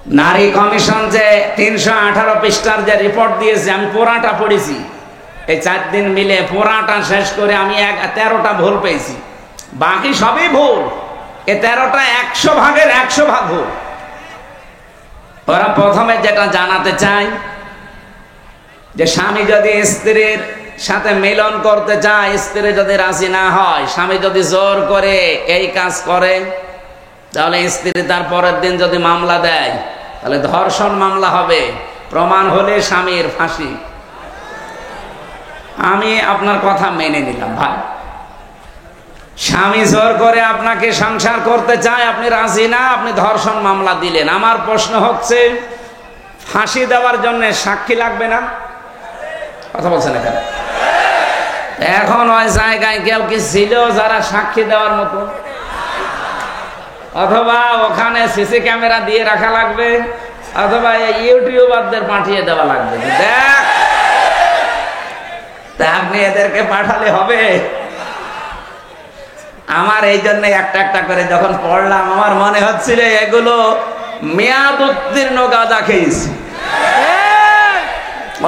নারী কমিশন যে 318 পৃষ্ঠার যে রিপোর্ট দিয়েছে, আমি পুরাটা পড়েছি। এই 4 দিন মিলে পুরাটা শেষ করে আমি 13টা ভুল পেয়েছি, বাকি সবই ভুল। এই 13টা 100 ভাগের 100 ভাগ ভুল। ওরা প্রথমে যেটা জানাতে চায় যে স্বামী যদি স্ত্রীর সাথে মিলন করতে চায়, স্ত্রী যদি রাজি না হয়, স্বামী যদি জোর করে এই কাজ করে, তাহলে স্ত্রী তার পরের দিন যদি মামলা দেয়, তাহলে ধর্ষণ মামলা হবে, প্রমাণ হলে স্বামীর ফাঁসি। আমি আপনার কথা মেনে নিলাম ভাই, স্বামী জোর করে আপনাকে সংসার করতে চায়, আপনি রাজি না, আপনি ধর্ষণ মামলা দিলেন। আমার প্রশ্ন হচ্ছে, ফাঁসি দেওয়ার জন্য সাক্ষী লাগবে না? কথা বলছেন এখানে? এখন ওই জায়গায় কেউ কি ছিল যারা সাক্ষী দেওয়ার মতো? অথবা ওখানে সিসি ক্যামেরা দিয়ে রাখা লাগবে, অথবা ইউটিউবারদের পাঠিয়ে দেওয়া লাগবে। দেখ, তা আপনি এদেরকে পাঠালে হবে? আমার এই জন্য একটা একটা করে যখন পড়লাম, আমার মনে হচ্ছিল এগুলো মেয়াদ উত্তীর্ণ গাঁজা খেয়েছি।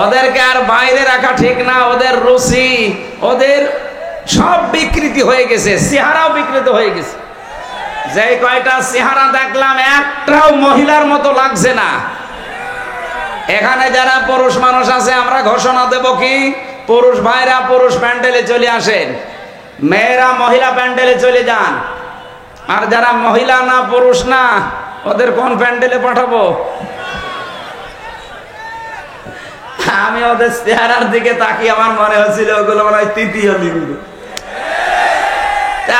ওদেরকে আর বাইরে রাখা ঠিক না, ওদের রুচি, ওদের সব বিকৃতি হয়ে গেছে, চেহারাও বিকৃত হয়ে গেছে। যে কয়টা চেহারা দেখলাম, একটাও মহিলার মতো লাগছে না। এখানে যারা পুরুষ মানুষ আছে, আমরা ঘোষণা দেব কি, পুরুষ ভাইরা পুরুষ প্যান্ডেলে চলে আসেন, মেয়েরা মহিলা প্যান্ডেলে চলে যান। আর যারা মহিলা না, পুরুষ না, ওদের কোন প্যান্ডেলে পাঠাবো? আমি ওদের চেহারার দিকে তাকিয়ে আমার মনে হচ্ছিল ওগুলো মনে হয় তৃতীয় লিঙ্গ।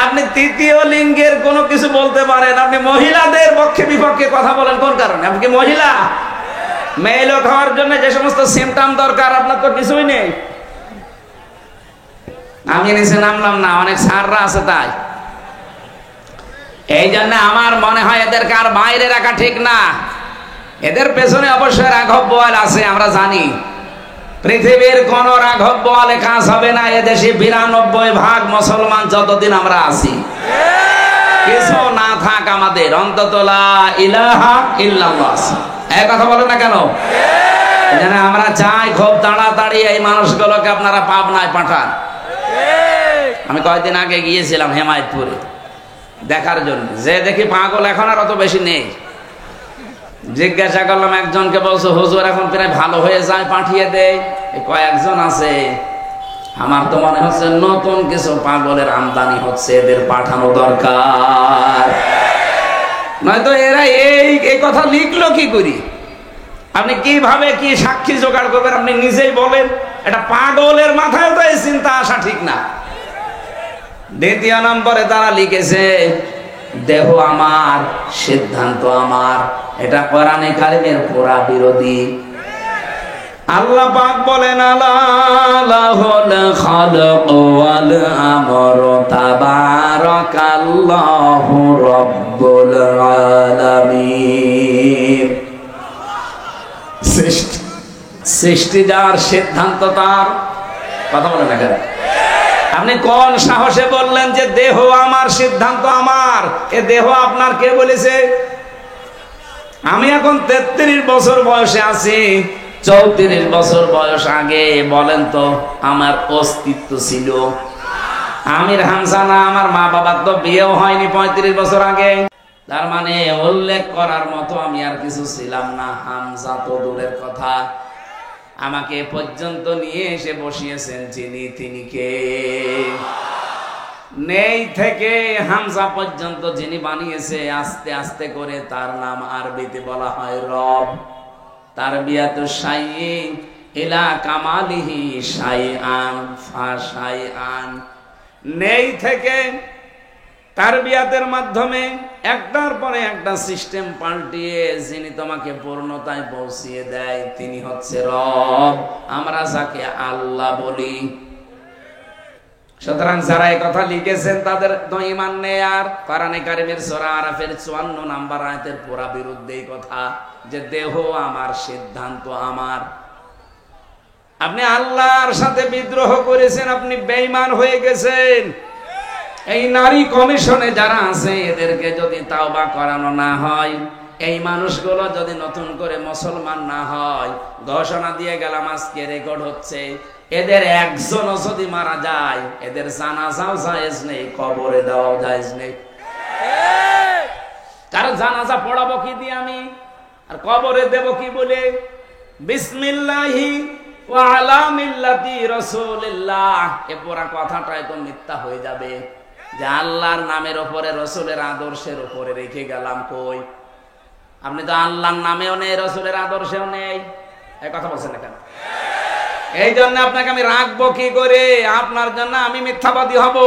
আপনি তৃতীয় লিঙ্গের কোনো কিছু বলতে পারেন, আপনি মহিলাদের পক্ষে বিপক্ষে কথা বলেন কোন কারণে? আপনি কি মহিলা? মেয়ে লোক হওয়ার জন্য যে সমস্ত সিমটম দরকার, আপনার তো কিছুই নেই। আমি নিচে নামলাম না, অনেক স্যাররা আছে তাই। এই জন্য আমার মনে হয় এদেরকে আর বাইরে রাখা ঠিক না। এদের পেছনে অবশ্যই রাঘব বোয়াল আছে, আমরা জানি। পৃথিবীর কোন রাঘব বোয়ালে কাজ হবে না। এদেশে 92% মুসলমান যতদিন আমরা আছি। কিছু না থাক আমাদের, অন্তত লা ইলাহা ইল্লাল্লাহ, এই কথা বলে না কেন? এখানে আমরা চাই খুব তাড়াতাড়ি এই মানুষগুলোকে আপনারা পাবনায় পাঠান। আমি কয়েকদিন আগে গিয়েছিলাম হেমায়তপুরে দেখার জন্য, যে দেখি পাগল এখন আর অত বেশি নেই। জিজ্ঞাসা করলাম একজনকে, বলছো হুজুর এখন প্রায় ভালো হয়ে যায়, পাঠিয়ে দেয়। কয়েকজন আছে, আমার তো মনে হচ্ছে নতুন কিছু পাগলের আমদানি হচ্ছে, এদের পাঠানো দরকার। নয়তো এরা এই কথা লিখলো কি করি? আপনি কিভাবে কি সাক্ষী জোগাড় করবেন? আপনি নিজেই বলেন। এটা পাগলের মাথায় তো এই চিন্তা আসা ঠিক না। দ্বিতীয় নম্বরে তারা লিখেছে, দেহ আমার, সিদ্ধান্ত আমার। এটা কোরআনে কারিমের পুরা বিরোধী। আল্লাহ পাক বলেন, আলাহুল খালক ওয়াল আমর তাবারাকাল্লাহু রাব্বুল আলামিন। সৃষ্টি যার, সিদ্ধান্ত তার। কথা বলেন না কেন? আপনি কোন সাহসে বললেন যে দেহ আমার, সিদ্ধান্ত আমার? এ দেহ আপনার কে বলেছে? আমি এখন 33 বছর বয়সে আছি, 34 বছর বয়স আগে বলেন তো আমার অস্তিত্ব ছিল? আমির হামজা না, আমার মা বাবার তো বিয়েও হয়নি 35 বছর আগে। তার মানে উল্লেখ করার মতো আমি আর কিছু ছিলাম না। হামজা তো দূরের কথা, আমাকে পর্যন্ত নিয়ে এসে বসিয়েছেন যিনি, তিনি কে? নেই থেকে হামজা পর্যন্ত যিনি বানিয়েছে, আস্তে আস্তে করে তার নাম আরবিতে বলা হয় রব। তারবিয়াতু শাইইন ইলা কামালিহি শাইআন ফাশাইআন। নেই থেকে তারবিয়াতের মাধ্যমে একটার পরে একটা সিস্টেম পাল্টিয়ে যিনি তোমাকে পূর্ণতায় পৌঁছিয়ে দেয়, তিনি হচ্ছে রব। আমরা যাকে আল্লাহ বলি। সুতরাং যারা এই কথা লিখেছেন তাদের তো ঈমান নেই। আর কোরআনে কারিমের সূরা আরাফের 54 নম্বর আয়াতের পুরা বিরুদ্ধে এই কথা, যে দেহ আমার, সিদ্ধান্ত আমার। আপনি আল্লাহর সাথে বিদ্রোহ করেছেন, আপনি বেঈমান হয়ে গেছেন। এই নারী কমিশনে যারা আছে, এদেরকে যদি তাওবা করানো না হয়, এই মানুষগুলো যদি নতুন করে মুসলমান না হয়, ঘোষণা দিয়ে গেলাম আজকে রেকর্ড হচ্ছে, এদের একজনও যদি মারা যায়, এদের জানাজাও জায়েজ নেই, কবরে দেওয়াও জায়েজ নেই। কারণ জানাজা পড়াবো কি দিয়ে আমি, আর কবরে দেব কি বলে? বিসমিল্লাহি ওয়া আলা মিল্লাতি রাসূলিল্লাহ, এ পুরা কথাটাই তো মিথ্যা হয়ে যাবে যে আল্লাহর নামের উপরে, রসুলের আদর্শের উপরে রেখে গেলাম। কই, আপনি তো আল্লাহর নামেও নেই, রসুলের আদর্শেও নেই, এই কথা বলছেন না কেন? এই জন্য আপনাকে আমি রাখবো কি করে? আপনার জন্য আমি মিথ্যাবাদী হব?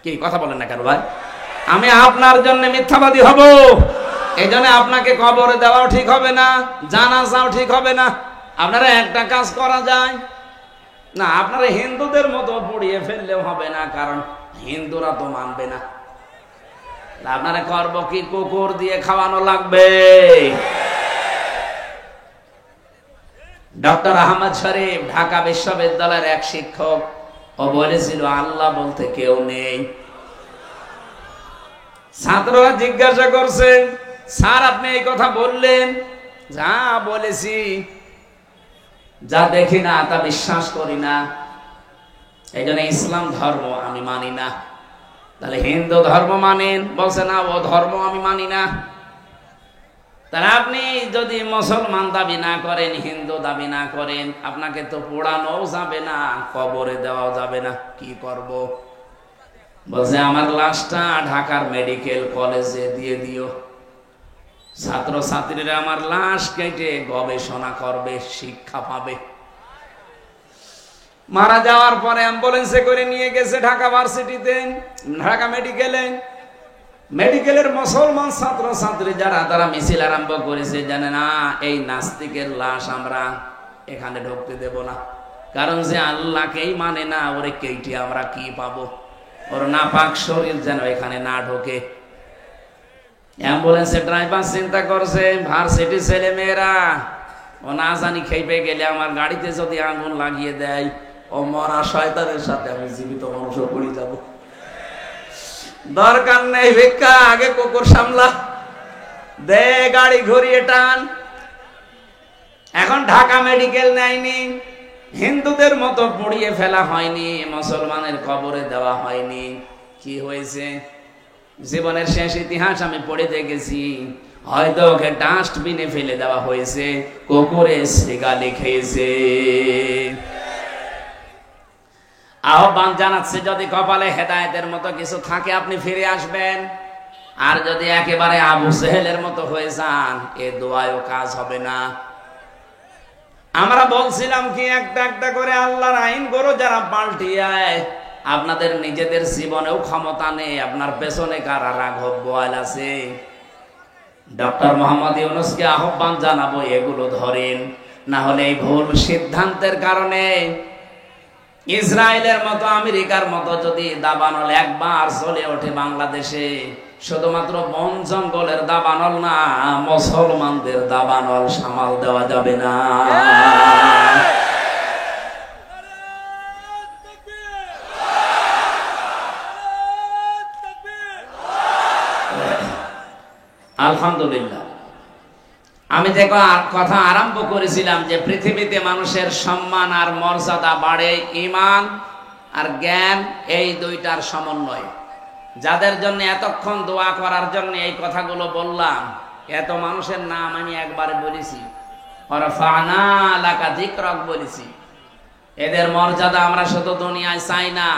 কি কথা বলেন না কেন ভাই? আমি আপনার জন্য মিথ্যাবাদী হব? এই জন্য আপনাকে কবরে দেওয়াও ঠিক হবে না, জানাজাও ঠিক হবে না। আপনারা একটা কাজ করা যায় না, আপনারা হিন্দুদের মতো পড়িয়ে ফেললেও হবে না, কারণ হিন্দুরা তো মানবে না। আপনারা করবো কি? কুকুর দিয়ে খাওয়ানো লাগবে। ডক্টর আহমদ শরীফ ঢাকা বিশ্ববিদ্যালয়ের এক শিক্ষক, ও বলেছিল আল্লাহ বলতে কেউ নেই। ছাত্ররা জিজ্ঞাসা করছেন, স্যার আপনি এই কথা বললেন? যা বলেছি, যা দেখি না তা বিশ্বাস করি না, এই জন্য ইসলাম ধর্ম আমি মানি না। তাহলে হিন্দু ধর্ম মানেন? বলছে না, ও ধর্ম আমি মানি না। তাহলে আপনি যদি মুসলমান দাবি না করেন, হিন্দু দাবি না করেন, আপনাকে তো পোড়ানোও যাবে না, কবরে দেওয়াও যাবে না, কি করব? বলছে আমার লাশটা ঢাকার মেডিকেল কলেজে দিয়ে দিও, ছাত্র ছাত্রীরা আমার লাশ কেটে গবেষণা করবে, শিক্ষা পাবে। মারা যাওয়ার পরে অ্যাম্বুলেন্সে করে নিয়ে গেছে ঢাকা ভার্সিটিতে, ঢাকা মেডিকেলে। মেডিকেলের মুসলমান ছাত্র ছাত্রী যারা, তারা মিছিল আরম্ভ করেছে, জানে না এই নাস্তিকের লাশ আমরা এখানে ঢুকতে দেব না, কারণ যে আল্লাহকেই মানে না, ওরে কেটে আমরা কি পাবো? ওর নাপাক শরীর যেন এখানে না ঢোকে। অ্যাম্বুলেন্সের ড্রাইভার চিন্তা করছে, ভার্সিটির ছেলে মেয়েরা ও না জানি খেপে গেলে আমার গাড়িতে যদি আগুন লাগিয়ে দেয়, ও মরা শয়তানের সাথে আমি জীবিত মানুষ পড়ে যাব। দরকার নেই ভিক্ষা, আগে কুকুর সামলা, দে গাড়ি ঘুরিয়ে টান। এখন ঢাকা মেডিকেল নেয়নি, হিন্দুদের মতো পুড়িয়ে ফেলা হয়নি, মুসলমানের কবরে দেওয়া হয়নি। কি হয়েছে? জীবনের শেষ ইতিহাস আমি পড়ে দেখেছি, হয়তো ওকে ডাস্টবিনে ফেলে দেওয়া হয়েছে, কুকুরে সিগালি খেয়েছে। আহ্বান জানাচ্ছে, যদি কপালে হেদায়েতের মতো কিছু থাকে আপনি ফিরে আসবেন, আর যদি একেবারে আবু সেহেলের মতো হয়ে যান, এ দোয়ায়ও কাজ হবে না। আমরা বলছিলাম কি, একটা একটা করে আল্লাহর আইন করো, যারা পাল্টিয়ে আপনাদের নিজেদের জীবনেও ক্ষমতা নেই, আপনার পেছনে কারা রাঘব বোয়াল আছে। ডক্টর মোহাম্মদ ইউনূসকে আহ্বান জানাবো, এগুলো ধরেন, না হলে এই ভুল সিদ্ধান্তের কারণে ইসরায়েলের মতো, আমেরিকার মতো যদি দাবানল একবার চলে ওঠে বাংলাদেশে, শুধুমাত্র বন জঙ্গলের দাবানল না, মুসলমানদের দাবানল সামাল দেওয়া যাবে না। আলহামদুলিল্লাহ। আমি দেখো কথা আরম্ভ করেছিলাম যে পৃথিবীতে মানুষের সম্মান আর মর্যাদা বাড়ে ঈমান আর জ্ঞান, এই দুইটার সমন্বয়। যাদের জন্য এতক্ষণ দোয়া করার জন্য এই কথাগুলো বললাম, এত মানুষের নাম আমি একবারে বলেছি, ওয়ারফা'না লাকা যিকরাক বলেছি। এদের মর্যাদা আমরা শুধু দুনিয়ায় চাই না,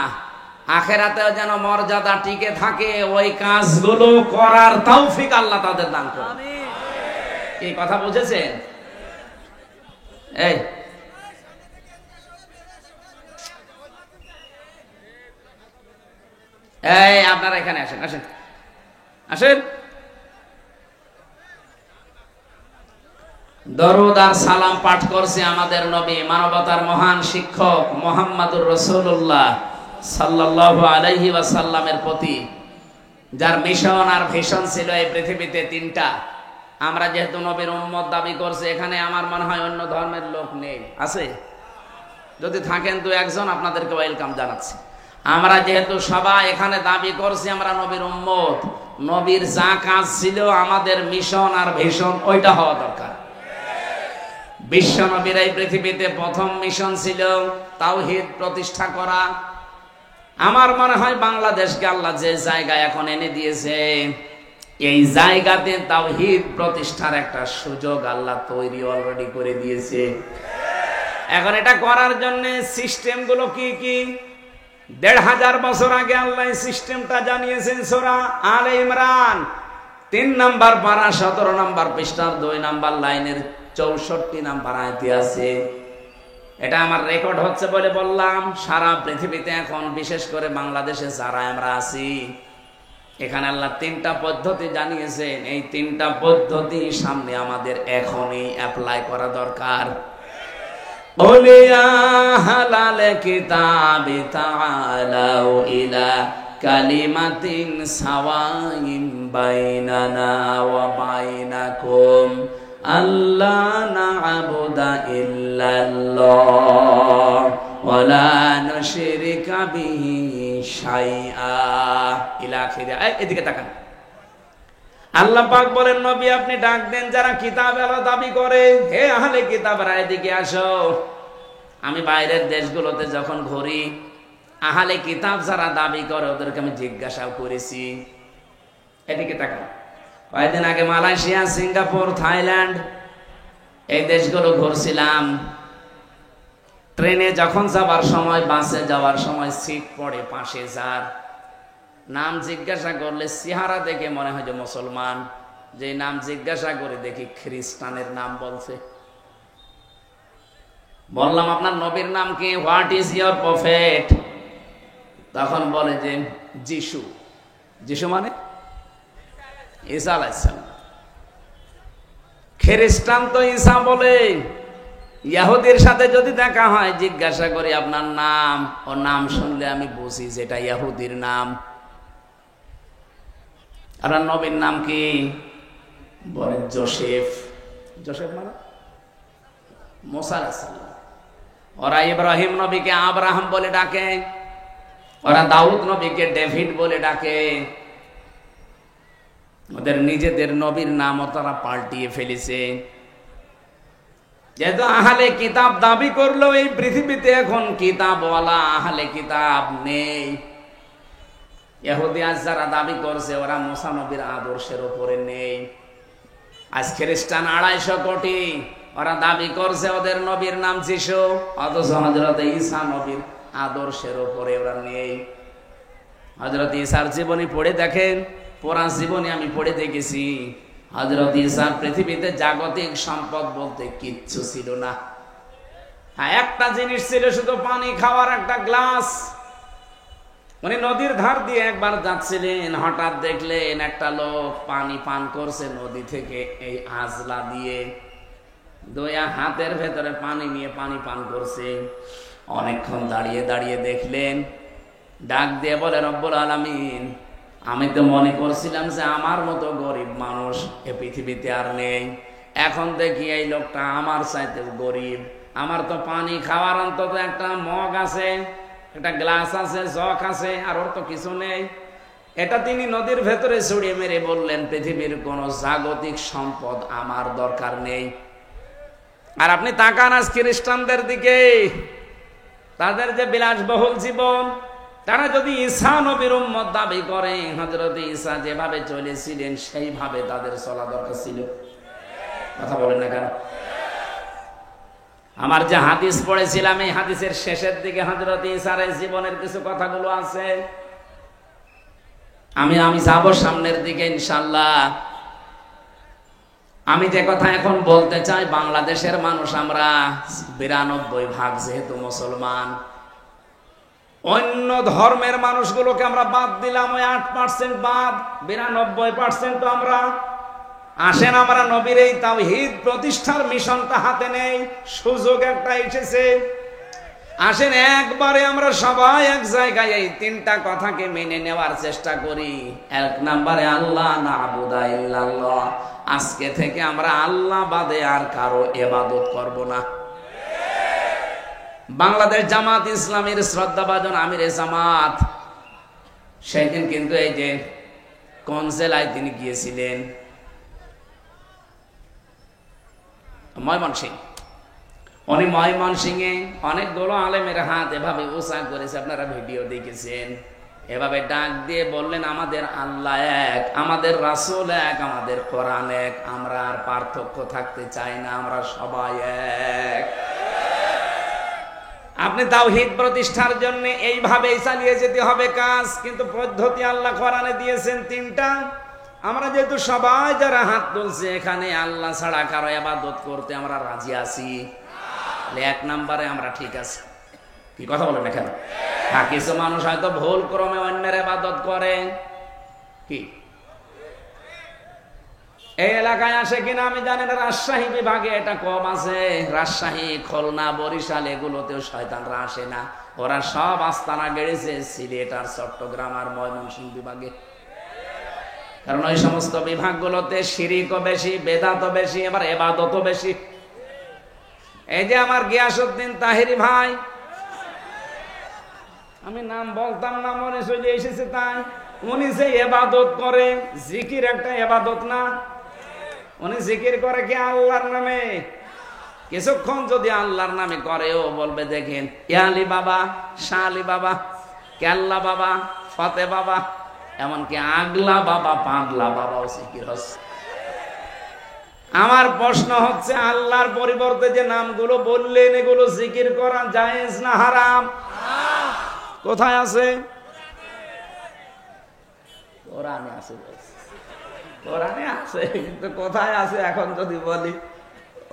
আখিরাতেও যেন মর্যাদা টিকে থাকে, ওই কাজগুলো করার তৌফিক আল্লাহ তাদের দান করুন। এই কথা বুঝেছেন? এই আপনারা এখানে আসেন, আসেন, আসেন। দরুদ আর সালাম পাঠ করছে আমাদের নবী, মানবতার মহান শিক্ষক মুহাম্মদুর রাসূলুল্লাহ সাল্লাল্লাহু আলাইহি ওয়াসাল্লামের প্রতি, যার মিশন আর ভিশন ছিল এই পৃথিবীতে তিনটা। আমরা যেহেতু নবীর উম্মত দাবি করছে, এখানে আমার মনে হয় অন্য ধর্মের লোক নেই, আছে? যদি থাকেন তো একজন, আপনাদেরকে ওয়েলকাম জানাচ্ছি। আমরা যেহেতু সবাই এখানে দাবি করছি আমরা নবীর উম্মত, নবীর যা কাজ ছিল আমাদের মিশন আর ভিশন ওইটা হওয়া দরকার। বিশ্ব নবীর এই পৃথিবীতে প্রথম মিশন ছিল তাওহীদ প্রতিষ্ঠা করা। আমার মনে হয় বাংলাদেশকে আল্লাহ যে জায়গায় এখন এনে দিয়েছে, এই জায়গাতে তাওহীদ প্রতিষ্ঠার একটা সুযোগ আল্লাহ তৈরি অলরেডি করে দিয়েছে। এখন এটা করার জন্য সিস্টেমগুলো কি কি? ১৫০০ বছর আগে আল্লাহ সিস্টেমটা জানিয়েছেন সূরা আলে ইমরান ৩ নম্বর পারা ১৭ নম্বর পৃষ্ঠার ২ নম্বর লাইনের ৬৪ নম্বর আয়াতে আছে। এটা আমার রেকর্ড হচ্ছে বলে বললাম। সারা পৃথিবীতে এখন বিশেষ করে বাংলাদেশে যারা আমরা আছি, এখানে আল্লাহ ৩টা পদ্ধতি জানিয়েছেন। এই ৩টা পদ্ধতি সামনে আমাদের এখনই অ্যাপ্লাই করা দরকার। ওলিয়া হালাল কিতাবি তাআলাউ ইলা কালিমাতিন সাওয়াইন বাইনানা ওয়া বাইনাকুম আল্লা না'বুদা ইল্লাল্লাহ ওয়া লা নুশরিকা বিহি শাইআ ইলা আখিরা। এদিকে তাকান। আল্লাহ পাক বলেন, নবী আপনি ডাক দেন যারা কিতাব আলা দাবি করে, হে আহলে কিতাবরা এদিকে আসো। আমি বাইরের দেশগুলোতে যখন ঘুরি, আহলে কিতাব যারা দাবি করে ওদেরকে আমি জিজ্ঞাসাও করেছি। এদিকে তাকান। কয়েকদিন আগে মালয়েশিয়া, সিঙ্গাপুর, থাইল্যান্ড এই দেশগুলো ঘুরছিলাম। ট্রেনে যখন যাবার সময়, বাসে যাওয়ার সময় সিট পড়ে পাশে যার নাম জিজ্ঞাসা করলে চেহারা দেখে মনে হয় যে মুসলমান, যে নাম জিজ্ঞাসা করে দেখি খ্রিস্টানের নাম বলছে। বললাম আপনার নবীর নাম কি? What is your prophet? তখন বলে যে যিশু। যিশু মানে ঈসা আলাইহিস সালাম। খ্রিস্টান তো ঈসা বলে। ইহুদির সাথে যদি দেখা হয়, জিজ্ঞাসা করি আপনার নাম, ও নাম শুনলে আমি বুঝি যেটা ইহুদির নাম। আপনার নবীর নাম কি? বলে জোসেফ। জোসেফ মানে মুসা আলাইহিস সালাম। ওরা ইব্রাহিম নবীকে আব্রাহাম বলে ডাকে, ওরা দাউদ নবীকে ডেভিড বলে ডাকে। ওদের নিজেদের নবীর নামও তারা পাল্টিয়ে ফেলেছে। যেহেতু আহলে কিতাব দাবি করলো, এই পৃথিবীতে এখন কিতাবওয়ালা আহলে কিতাব নেই। ইহুদি আজ যারা দাবি করছে ওরা মুসা নবীর আদর্শের উপরে নেই। আজ খ্রিস্টান ২৫০ কোটি, ওরা দাবি করছে ওদের নবীর নাম যিশু, অথচ হযরত ঈসা নবীর আদর্শের উপরে ওরা নেই। হযরত ঈসার জীবনী পড়ে দেখেন, পুরা জীবনী আমি পড়ে দেখেছি। হযরত ঈসার পৃথিবীতে জাগতিক সম্পদ বলতে কিচ্ছু ছিল না। হ্যাঁ, একটা জিনিস ছিল, শুধু পানি খাওয়ার একটা গ্লাস। উনি নদীর ধার দিয়ে একবার যাচ্ছিলেন, হঠাৎ দেখলেন একটা লোক পানি পান করছে নদী থেকে এই আজলা দিয়ে। দয়া হাতের ভেতরে পানি নিয়ে পানি পান করছে। অনেকক্ষণ দাঁড়িয়ে দাঁড়িয়ে দেখলেন, ডাক দিয়ে বলে, রব্বুল আলামিন, আমি তো মনে করছিলাম যে আমার মতো গরিব মানুষ এ পৃথিবীতে আর নেই। এখন দেখি এই লোকটা আমার চাইতে গরিব। আমার তো পানি খাওয়ার অন্তত একটা মগ আছে, একটা গ্লাস আছে, জগ আছে, আর ওর তো কিছু নেই। এটা তিনি নদীর ভেতরে ছড়িয়ে মেরে বললেন, পৃথিবীর কোন জাগতিক সম্পদ আমার দরকার নেই। আর আপনি তাকান আজ খ্রিস্টানদের দিকে, তাদের যে বিলাসবহুল জীবন, তারা যদি ঈসা নবীর উম্মত দাবি করে, হযরত ঈসা যেভাবে চলেছিলেন সেইভাবে তাদের চলা দরকার ছিল। কথা বলেন না কেন? আমার যে হাদিস পড়েছিলাম, এই হাদিসের শেষের দিকে হযরত ঈসার জীবনের কিছু কথাগুলো আছে। আমি যাব সামনের দিকে ইনশাআল্লাহ। আমি যে কথা এখন বলতে চাই, বাংলাদেশের মানুষ আমরা ৯২% যেহেতু মুসলমান, অন্য ধর্মের মানুষগুলোকে আমরা বাদ দিলাম, ওই ৮% বাদ, ৯২% তো আমরা। আসেন আমরা নবীর এই তাওহীদ প্রতিষ্ঠার মিশনটা হাতে নেই, সুযোগ একটা এসেছে। আসেন একবারে আমরা সবাই এক জায়গায় এই ৩টা কথাকে মেনে নেওয়ার চেষ্টা করি। ১ নম্বরে আল্লাহ না'বুদা ইল্লাল্লাহ, আজকে থেকে আমরা আল্লাহ বাদে আর কারো ইবাদত করব না। বাংলাদেশ জামাত ইসলামীর শ্রদ্ধাভাজন আমিরে জামাত সেদিন কিন্তু এই যে কোন জেলায় তিনি গিয়েছিলেন? ময়মনসিংহ। উনি ময়মনসিংহে অনেকগুলো আলেমের হাত এভাবে উঁচা করেছে, আপনারা ভিডিও দেখেছেন। এভাবে ডাক দিয়ে বললেন, আমাদের আল্লাহ এক, আমাদের রাসূল এক, আমাদের কোরআন এক, আমরা আর পার্থক্য থাকতে চাই না, আমরা সবাই এক। আপনি তাওহীদ প্রতিষ্ঠার জন্য এইভাবেই চালিয়ে যেতে হবে কাজ, কিন্তু পদ্ধতি আল্লাহ কোরআনে দিয়েছেন তিনটা। আমরা যেহেতু সবাই যারা হাত তুলছে এখানে আল্লাহ ছাড়া কারো ইবাদত করতে আমরা রাজি আছি, এক নম্বরে আমরা ঠিক আছি। কি কথা বলেন না কেন? হ্যাঁ, কিছু মানুষ হয়তো ভুল ক্রমে অন্যের ইবাদত করে। কি এই এলাকায় আসে কিনা আমি জানি না, রাজশাহী বিভাগে এটা কম আছে। রাজশাহী, খুলনা, বরিশাল এগুলোতেও শয়তানরা আসে না, ওরা সব আস্তানা গেড়েছে সিলেট আর চট্টগ্রাম আর ময়মনসিংহ বিভাগে। কারণ ওই সমস্ত বিভাগগুলোতে শিরিকও বেশি, বেদাতও বেশি, এবার ইবাদতও বেশি। এই যে আমার গিয়াসউদ্দিন তাহেরি ভাই, আমি নাম বলতাম না, মনে চলে এসেছে তাই। উনি যে ইবাদত করে, জিকির একটা ইবাদত না? উনি জিকির করে কি আল্লাহর নামে? কিছুক্ষণ যদি আল্লাহর নামে করেও বলবে, দেখেন ইয়া আলী বাবা, শাহ আলী বাবা, কেল্লা বাবা, ফতে বাবা, এমনকি আগলা বাবা, পাগলা বাবাও জিকির হচ্ছে। আমার প্রশ্ন হচ্ছে, আল্লাহর পরিবর্তে যে নামগুলো বললেন এগুলো জিকির করা জায়েজ না হারাম? কোথায় আছে? কোরআনে আছে, কোরআনে আছে, কিন্তু কোথায় আছে এখন যদি বলি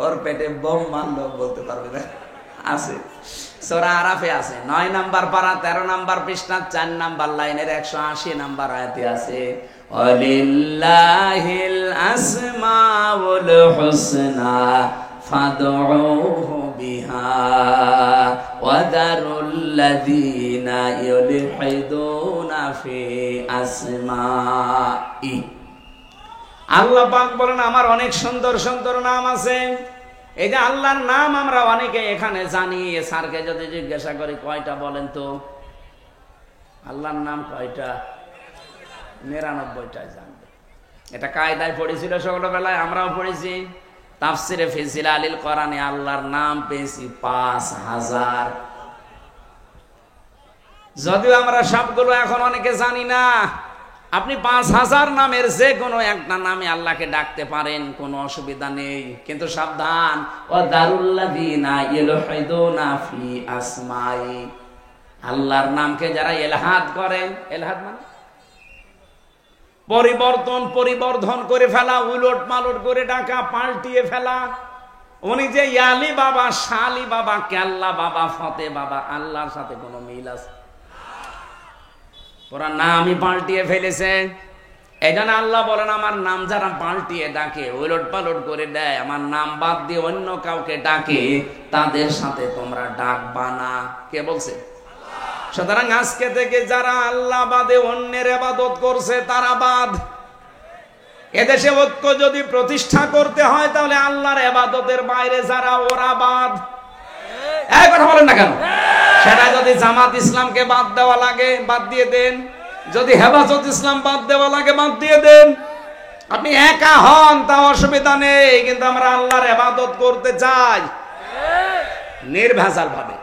ওর পেটে বোম মারলো বলতে পারবে না। আছে, সূরা আরাফে আছে, 9 নাম্বার পারা 13 নাম্বার পৃষ্ঠা 4 নাম্বার লাইনের 180 নাম্বার আয়াতে আছে, ওয়ালিল্লাহিল আসমাউল হুসনা ফাদউহু বিহা ওয়া দারুল্লাযীনা ইউলহিদুনা ফি আসমাই। আল্লাহ পাক বলেন, আমার অনেক সুন্দর সুন্দর নাম আছে। এই যে আল্লাহর নাম আমরা অনেকে এখানে জানি, স্যারকে যদি জিজ্ঞাসা করি কয়টা বলেন তো, আল্লাহর নাম কয়টা? 99টাই জানবে। এটা কায়দায় পড়েছিল ছোটবেলায়, আমরাও পড়েছি। তাফসিরে ফি জিলালিল কোরআনে আল্লাহর নাম পেয়েছি 5000। যদিও আমরা সবগুলো এখন অনেকে জানি না। আপনি 5000 নামের যে কোনো একটা নামে আল্লাহকে ডাকতে পারেন, কোনো অসুবিধা নেই। কিন্তু সাবধান, ও দারুল্লাযীনা ইউলহিদুনা ফি আসমাই, আল্লাহর নামকে যারা ইলহাদ করে, ইলহাদ মানে পরিবর্ধন করে ফেলা, উলট পালট করে ডাকা, পাল্টিয়ে ফেলা। উনি যে ইয়ালি বাবা, শালি বাবা, কেল্লা বাবা, ফতে বাবা, আল্লাহর সাথে কোনো মিল আছে? ওরা নামই পাল্টিয়ে ফেলেছে। এই জন্য আল্লাহ বলেন, আমার নাম যারা পাল্টিয়ে ডাকে, উলট পালট করে দেয়, আমার নাম বাদ দিয়ে অন্য কাউকে ডাকে, তাদের সাথে তোমরা ডাকবা না। কে বলছে? সুতরাং আজকে থেকে যারা আল্লাহ বাদে অন্যের ইবাদত করছে তারা বাদ। এদেশে ঐক্য যদি প্রতিষ্ঠা করতে হয় তাহলে আল্লাহর ইবাদতের বাইরে যারা, ওরা বাদ। এই কথা বলেন না কেন? সেটা যদি জামাত ইসলামকে বাদ দেওয়া লাগে বাদ দিয়ে দেন, যদি হেফাজত ইসলাম বাদ দেওয়া লাগে বাদ দিয়ে দেন। আপনি একা হন তা অসুবিধা নেই, কিন্তু আমরা আল্লাহর ইবাদত করতে চাই নির্ভেজাল ভাবে।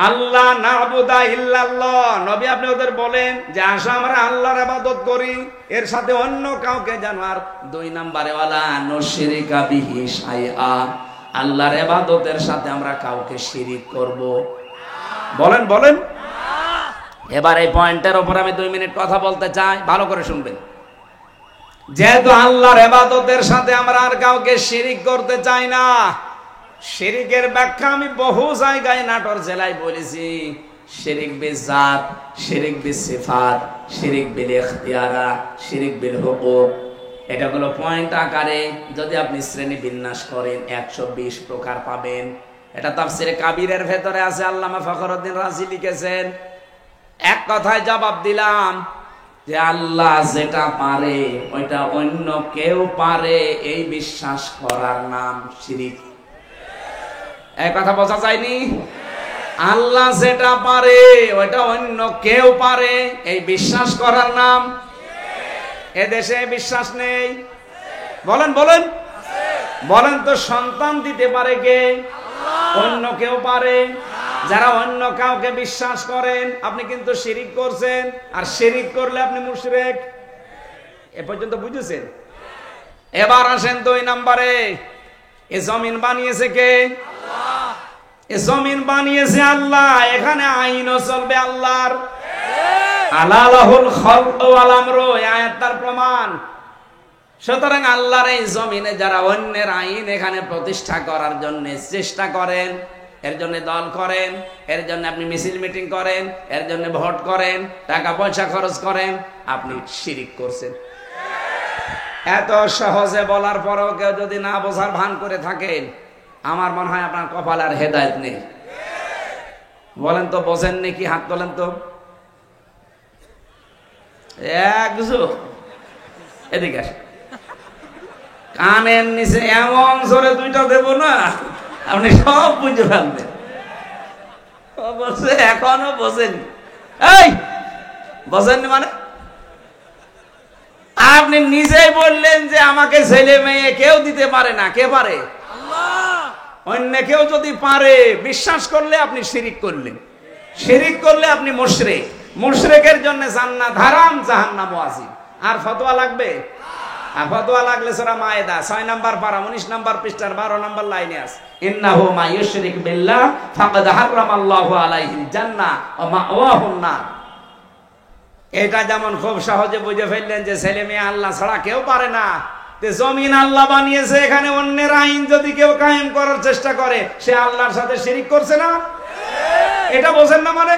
আল্লাহ না'বুদা ইল্লাল্লাহ, নবী আপনি ওদের বলেন যে আসো আমরা আল্লাহর ইবাদত করি, এর সাথে অন্য কাউকে যেন আর 2 নম্বরে ওয়ালা নুশরিকা বিহি শাইআ, আল্লাহর ইবাদতের সাথে আমরা কাউকে শিরিক করব। বলেন বলেন। এবার এই পয়েন্টের উপর আমি 2 মিনিট কথা বলতে চাই, ভালো করে শুনবেন। যেহেতু আল্লাহর ইবাদতের সাথে আমরা আর কাউকে শিরিক করতে চাই না, শিরিকের ব্যাখ্যা আমি বহু জায়গায় নাটোর জেলায় বলেছি। শিরিক বিল জাত, শিরিক বিল সিফাত, শিরিক বিল ইখতিয়ারা, শিরিক বিল হুকুক। এটা হলো পয়েন্ট আকারে যদি আপনি শ্রেণী বিন্যাস করেন 120 প্রকার পাবেন। এটা তাফসিরে কাবীরের ভেতরে আছে, আল্লামা ফখরুদ্দিন রাজি লিখেছেন। এক কথায় জবাব দিলাম যে আল্লাহ যেটা পারে ওইটা অন্য কেউ পারে, এই বিশ্বাস করার নাম শিরিক। এই কথা বোঝা যায়নি? আল্লাহ যেটা পারে ওইটা অন্য কেউ পারে, এই বিশ্বাস করার নাম। এদেশে বিশ্বাস নেই? বলেন বলেন বলেন তো, সন্তান দিতে পারে কে? অন্য কেউ পারে? যারা অন্য কাউকে বিশ্বাস করেন আপনি কিন্তু শিরিক করছেন, আর শিরিক করলে আপনি মুশরিক। এ পর্যন্ত বুঝেছেন? এবার আসেন 2 নম্বরে, এ জমিন বানিয়েছে কে? এ জমিন বানিয়েছে আল্লাহ। এখানে আইনও চলবে আল্লাহর। আলালাহুল খালক ওয়াল আমরু, এই আয়াতটার প্রমাণ। সুতরাং আল্লাহর এই জমিনে যারা অন্যের আইন এখানে প্রতিষ্ঠা করার জন্য চেষ্টা করেন, এর জন্য দল করেন, এর জন্য আপনি মিছিল মিটিং করেন, এর জন্য ভোট করেন, টাকা পয়সা খরচ করেন, আপনি শিরিক করছেন। এত সহজে বলার পরেও কেউ যদি না বোঝার ভান করে থাকেন, আমার মনে হয় আপনার কপালে আর হেদায়েত নেই। বলেন তো, বোঝেন নাকি? হাত তোলেন তো। এদিকে আসেন, কানের নিচে এমন জোরে 2টা দেব না, আপনি সব বুঝে ফেলবেন। এখনো বোঝেন? এই বোঝেননি মানে? আপনি নিজেই বললেন যে আমাকে ছেলে মেয়ে কেউ দিতে পারে না। কে পারে? আল্লাহ। অন্য কেউ যদি পারে, বিশ্বাস করলে আপনি শিরিক করলেন। শিরিক করলে আপনি মুশরিক। মুশরিকের জন্য জান্নাত হারাম, জাহান্নাম ওয়াজিব। আর ফতোয়া লাগবে? আর ফতোয়া লাগলে সূরা মায়েদা 6 নম্বর পারা 19 নম্বর পৃষ্ঠার 12 নম্বর লাইনে আছে, ইন্নাহু মা ইউশরিক বিল্লাহ ফাকাদ হারামাল্লাহু আলাইহিল জান্নাহ ওয়া মাওয়াহুন নার। এটা যেমন খুব সহজে বুঝে ফেললেন যে ছেলে মেয়ে আল্লাহ ছাড়া কেউ পারে না, তে জমিন আল্লাহ বানিয়েছে, এখানে অন্যের আইন যদি কেউ কায়েম করার চেষ্টা করে সে আল্লাহর সাথে শিরিক করছে না? এটা বোঝেন না মানে?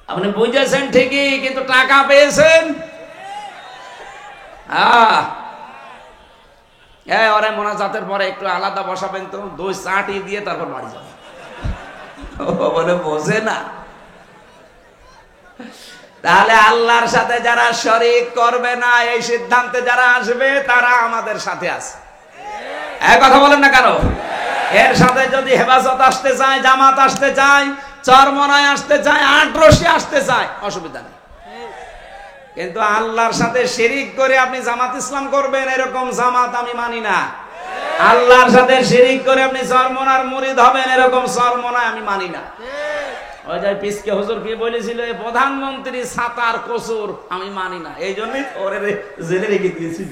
আপনি বুঝেছেন ঠিকই, কিন্তু টাকা পেয়েছেন। ওরে মোনাজাতের পরে একটু আলাদা বসাবেন তো, 2 চাটি দিয়ে তারপর বাড়ি যাবেন। বলে বোঝে না। তাহলে আল্লাহর সাথে যারা শরীক করবে না, এই সিদ্ধান্তে যারা আসবে তারা আমাদের সাথে আছে। এক কথা বলেন না কেন? এর সাথে যদি হেফাজত আসতে চায়, জামাত আসতে চায়, চরমনায় আসতে চায়, আটরশি আসতে চায়, অসুবিধা নেই। কিন্তু আল্লাহর সাথে শিরিক করে আপনি জামাত ইসলাম করবেন, এরকম জামাত আমি মানি না। আল্লাহর সাথে শিরিক করে আপনি চরমনার মুরিদ হবেন, এরকম চরমনায় আমি মানি না। ওই যে পিসকে হুজুর কি বলেছিল, প্রধানমন্ত্রী সাতার কসুর আমি মানি না, এই জন্যই ওরে জেলে রেখে দিয়েছিল।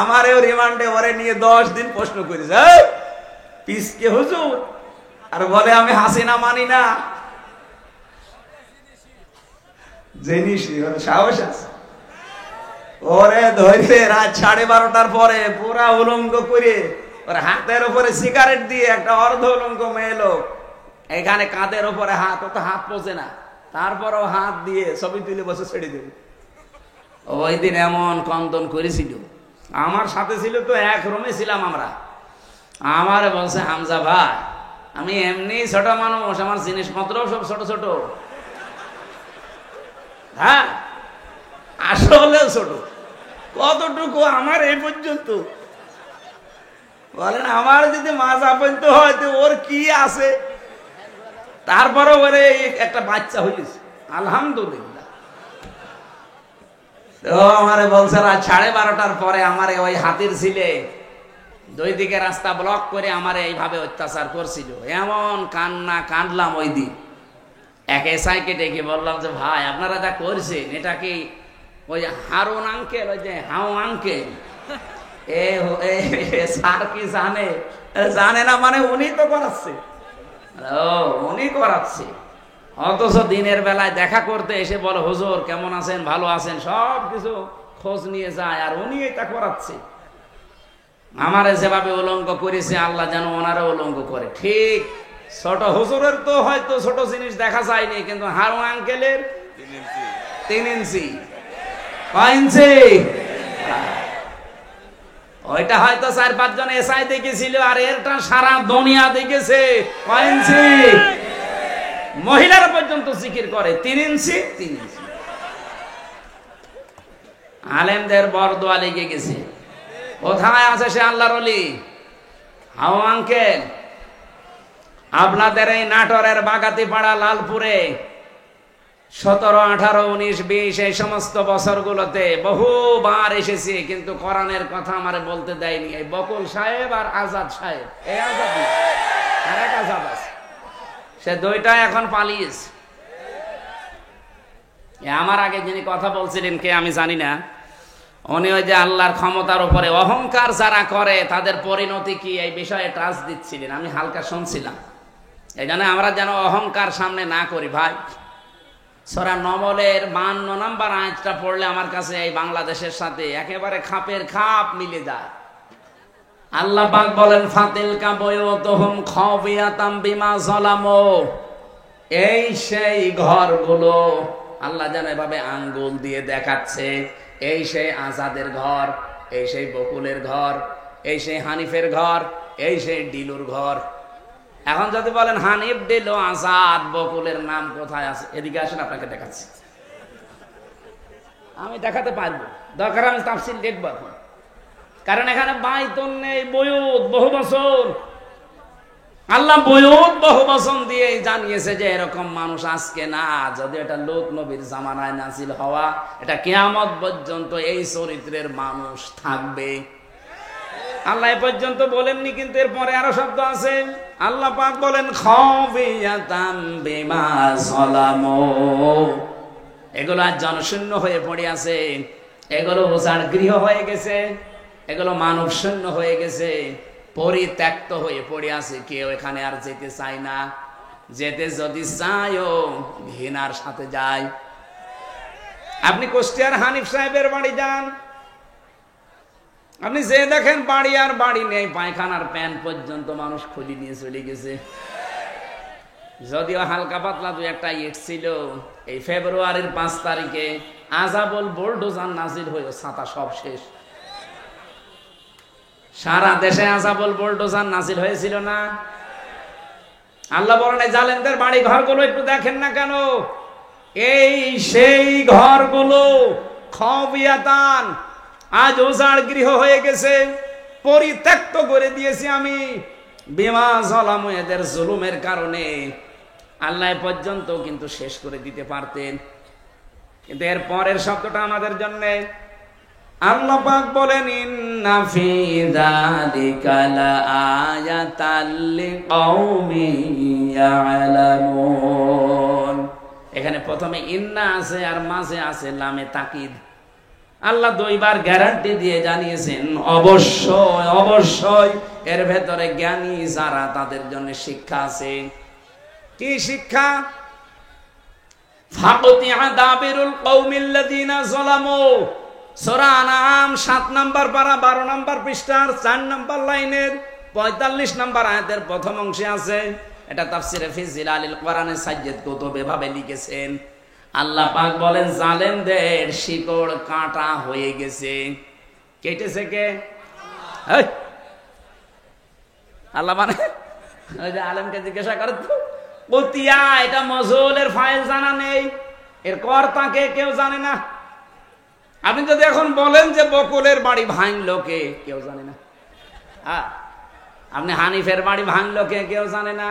আমারও রিমান্ডে ওরে নিয়ে 10 দিন প্রশ্ন করেছে, পিসকে হুজুর, আর বলে আমি হাসিনা মানি না। জিনিস সাহস আছে। ওরে ধরে রাত 12:30টার পরে পুরা উলঙ্গ করে ওর হাতের উপরে সিগারেট দিয়ে একটা অর্ধ উলঙ্গ মেয়ে লোক, এখানে কাঁধের উপরে হাত, ও তো হাত পচে না, তারপরও হাত দিয়ে ছবি তুলে বসে ছেড়ে দেবে। ওই দিন এমন কন্দন করেছিল। আমার সাথে ছিল তো, এক রুমে ছিলাম আমরা। আমার বলছে, হামজা ভাই আমি এমনি ছোট মানুষ, আমার জিনিসপত্র সব ছোট ছোট। হ্যাঁ আসলে ছোট। কতটুকু? আমার এই পর্যন্ত। বলেন আমার যদি মাজা পর্যন্ত হয় তো ওর কি আছে? তারপরে ওরে একটা বাচ্চা হয়েছে, আলহামদুলিল্লাহ। তো আমারে বলছে রাত 12:30টার পরে আমারে ওই হাতির ছিলে 2 দিকে রাস্তা ব্লক করে আমারে এইভাবে অত্যাচার করছিল। এমন কান্না কাঁদলাম ওই দিন। এক এসআইকে ডেকে বললাম যে ভাই আপনারা যা করছেন এটা কি ওই হারুন আঙ্কেল, ওই যে হাউ আঙ্কেল, স্যার কি জানে? জানে না মানে উনি তো করাচ্ছে। উনি করাচ্ছে, অথচ দিনের বেলায় দেখা করতে এসে বলে হুজুর কেমন আছেন, ভালো আছেন, সব কিছু খোঁজ নিয়ে যায়, আর উনি এটা করাচ্ছে। আমারে যেভাবে উলঙ্গ করেছে আল্লাহ যেন ওনারা উলঙ্গ করে। ঠিক ছোট হুজুরের তো হয়তো ছোট জিনিস দেখা যায়নি, কিন্তু হারু আঙ্কেলের 3 ইঞ্চি। কয় ইঞ্চি? ওইটা হয়তো 4-5 জন এসআই দেখেছিল, আর এরটা সারা দুনিয়া দেখেছে। কয় ইঞ্চি? মহিলারা পর্যন্ত জিকির করে 3 ইঞ্চি 3 ইঞ্চি। আলেমদের বরদোয়া লেগে গেছে। কোথায় আছে সে আল্লাহর ওলি? হাউ আঙ্কেল আপনাদের এই নাটোরের বাগাতিপাড়া লালপুরে 17, 18, 19, 20 এই সমস্ত বছরগুলোতে বহুবার এসেছি, কিন্তু কোরআনের কথা আমারে বলতে দেয়নি। এই বকুল সাহেব আর আজাদ সাহেব, এই আজাদ না, আর এক আজাদ আছে, সে দুইটা এখন পালিয়েছে। আমার আগে যিনি কথা বলছিলেন কে আমি জানি না, উনি ওই যে আল্লাহর ক্ষমতার উপরে অহংকার যারা করে তাদের পরিণতি কি এই বিষয়ে টাচ দিচ্ছিলেন, আমি হালকা শুনছিলাম। এই জন্য আমরা যেন অহংকার সামনে না করি ভাই। সূরা নমলের 52 নম্বর আয়াতটা পড়লে আমার কাছে এই বাংলাদেশের সাথে একেবারে খাপের খাপ মিলে যায়। আল্লাহ পাক বলেন ফাতিলকা বুয়ুতুহুম খাবিয়াতাম বিমা যালামু, এই সেই ঘরগুলো, আল্লাহ যেন এভাবে আঙ্গুল দিয়ে দেখাচ্ছে, এই সেই আজাদের ঘর, এই সেই বকুলের ঘর, এই সেই হানিফের ঘর, এই সেই ডিলুর ঘর। এখন যদি বলেন হানিফ, ডিলু, আজাদ, বকুলের নাম কোথায় আছে, এদিকে আসেন আপনাকে দেখাচ্ছি। আমি দেখাতে পারবো, দরকার আমি তাফসীর দেখবো এখন, কারণ এখানে বাইতুন নেই, বুয়ুত, বহু বচন। আল্লাহ বুয়ুত বহু বচন দিয়ে জানিয়েছে যে এরকম মানুষ আজকে না, যদি এটা লোক নবীর জামানায় নাজিল হওয়া, এটা কিয়ামত পর্যন্ত এই চরিত্রের মানুষ থাকবে। আল্লাহ এ পর্যন্ত বলেননি, কিন্তু এরপরে আরো শব্দ আছে। আল্লাহ পাক বলেন খাবিয়াতাম বিমা যালামু, এগুলো আজ জনশূন্য হয়ে পড়ে আছে, এগুলো উজাড় গৃহ হয়ে গেছে, এগুলো মানব শূন্য হয়ে গেছে, পরিত্যক্ত হয়ে পড়ে আছে, কেউ এখানে আর যেতে চায় না। যেতে যদি চায়ও ঘৃণার সাথে যায়। আপনি কুষ্টিয়ার হানিফ সাহেবের বাড়ি যান, আপনি যে দেখেন বাড়ি আর বাড়ি নেই, পায়খানার প্যান পর্যন্ত মানুষ খুলি নিয়ে চলে গেছে। যদিও হালকা পাতলা দু একটা ইট ছিল, এই ফেব্রুয়ারির 5 তারিখে আযাবুল বুলডোজার নাজিল হয়ে ছাতা সব শেষ। সারা দেশে আযাবুল বুলডোজার নাজিল হয়েছিল না? আল্লাহ বলেন এই জালেমদের বাড়ি ঘরগুলো একটু দেখেন না কেন, এই সেই ঘরগুলো খাবিয়াতান, আজ উজাড় গৃহ হয়ে গেছে, পরিত্যক্ত করে দিয়েছি আমি, বিমা যালামু, এদের জুলুমের কারণে। আল্লাহ পর্যন্ত কিন্তু শেষ করে দিতে পারতেন, কিন্তু এর পরের শব্দটা আমাদের জন্য। আল্লাহ পাক বলেন ইন্না ফি যালিকা লাআয়াতাল লিকাউমিন ইয়ালামুন। এখানে প্রথমে ইন্না আছে আর মাঝে আছে লামে তাকিদ। আল্লাহ দুইবার গ্যারান্টি দিয়ে জানিয়েছেন অবশ্যই অবশ্যই এর ভেতরে জ্ঞানী যারা তাদের জন্য শিক্ষা আছে। কি শিক্ষা? ফাকতিয়া দাবিরুল কওমিল্লাযিনা যালামু, সূরা আনআম 7 নম্বর পারা 12 নম্বর পৃষ্ঠার 4 নম্বর লাইনের 45 নম্বর আয়াতের প্রথম অংশে আছে। এটা তাফসিরে ফি জিলালিল কোরআনে সাজ্জাদ কুতুব এভাবে লিখেছেন। আল্লাহ পাক বলেন জালেমদের শিকড় কাটা হয়ে গেছে। কেটেছে কে? আল্লাহ মানে ওই যে আলেমকে জিজ্ঞাসা করে তো কতিয়া, এটা মজুলের ফাইল জানা নেই, এর কর্তা কে কেউ জানে না। আপনি যদি এখন বলেন যে বকুলের বাড়ি ভাঙলো কে, কেউ জানে না। হ্যাঁ, আপনি হানিফের বাড়ি ভাঙলো কে, কেউ জানে না।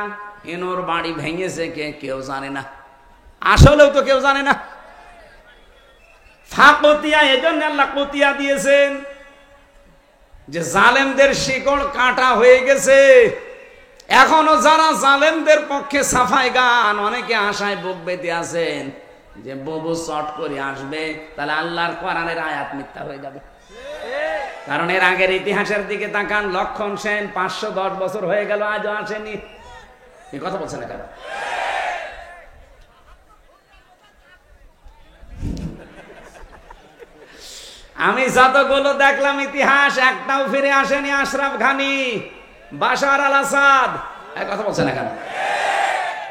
ইনুর বাড়ি ভেঙেছে কে, কেউ জানে না। আসলেও তো কেউ জানে না। ফাকতিয়া, এজন্য আল্লাহ কতিয়া দিয়েছেন যে জালেমদের শিকড় কাটা হয়ে গেছে। এখনো যারা জালেমদের পক্ষে সাফাই গান, অনেকে আশায় বুক বেঁধে আছেন যে ববু চট করে আসবে, তাহলে আল্লাহর কোরআনের আয়াত মিথ্যা হয়ে যাবে। কারণ এর আগের ইতিহাসের দিকে তাকান, লক্ষণ সেন 510 বছর হয়ে গেল, আজও আসেনি। এই কথা বলছে না কেন? আমি যতগুলো দেখলাম ইতিহাস, একটাও ফিরে আসেনি। আশরাফ ঘানি, বাশার আল আসাদ, কথা বলছে না কেন?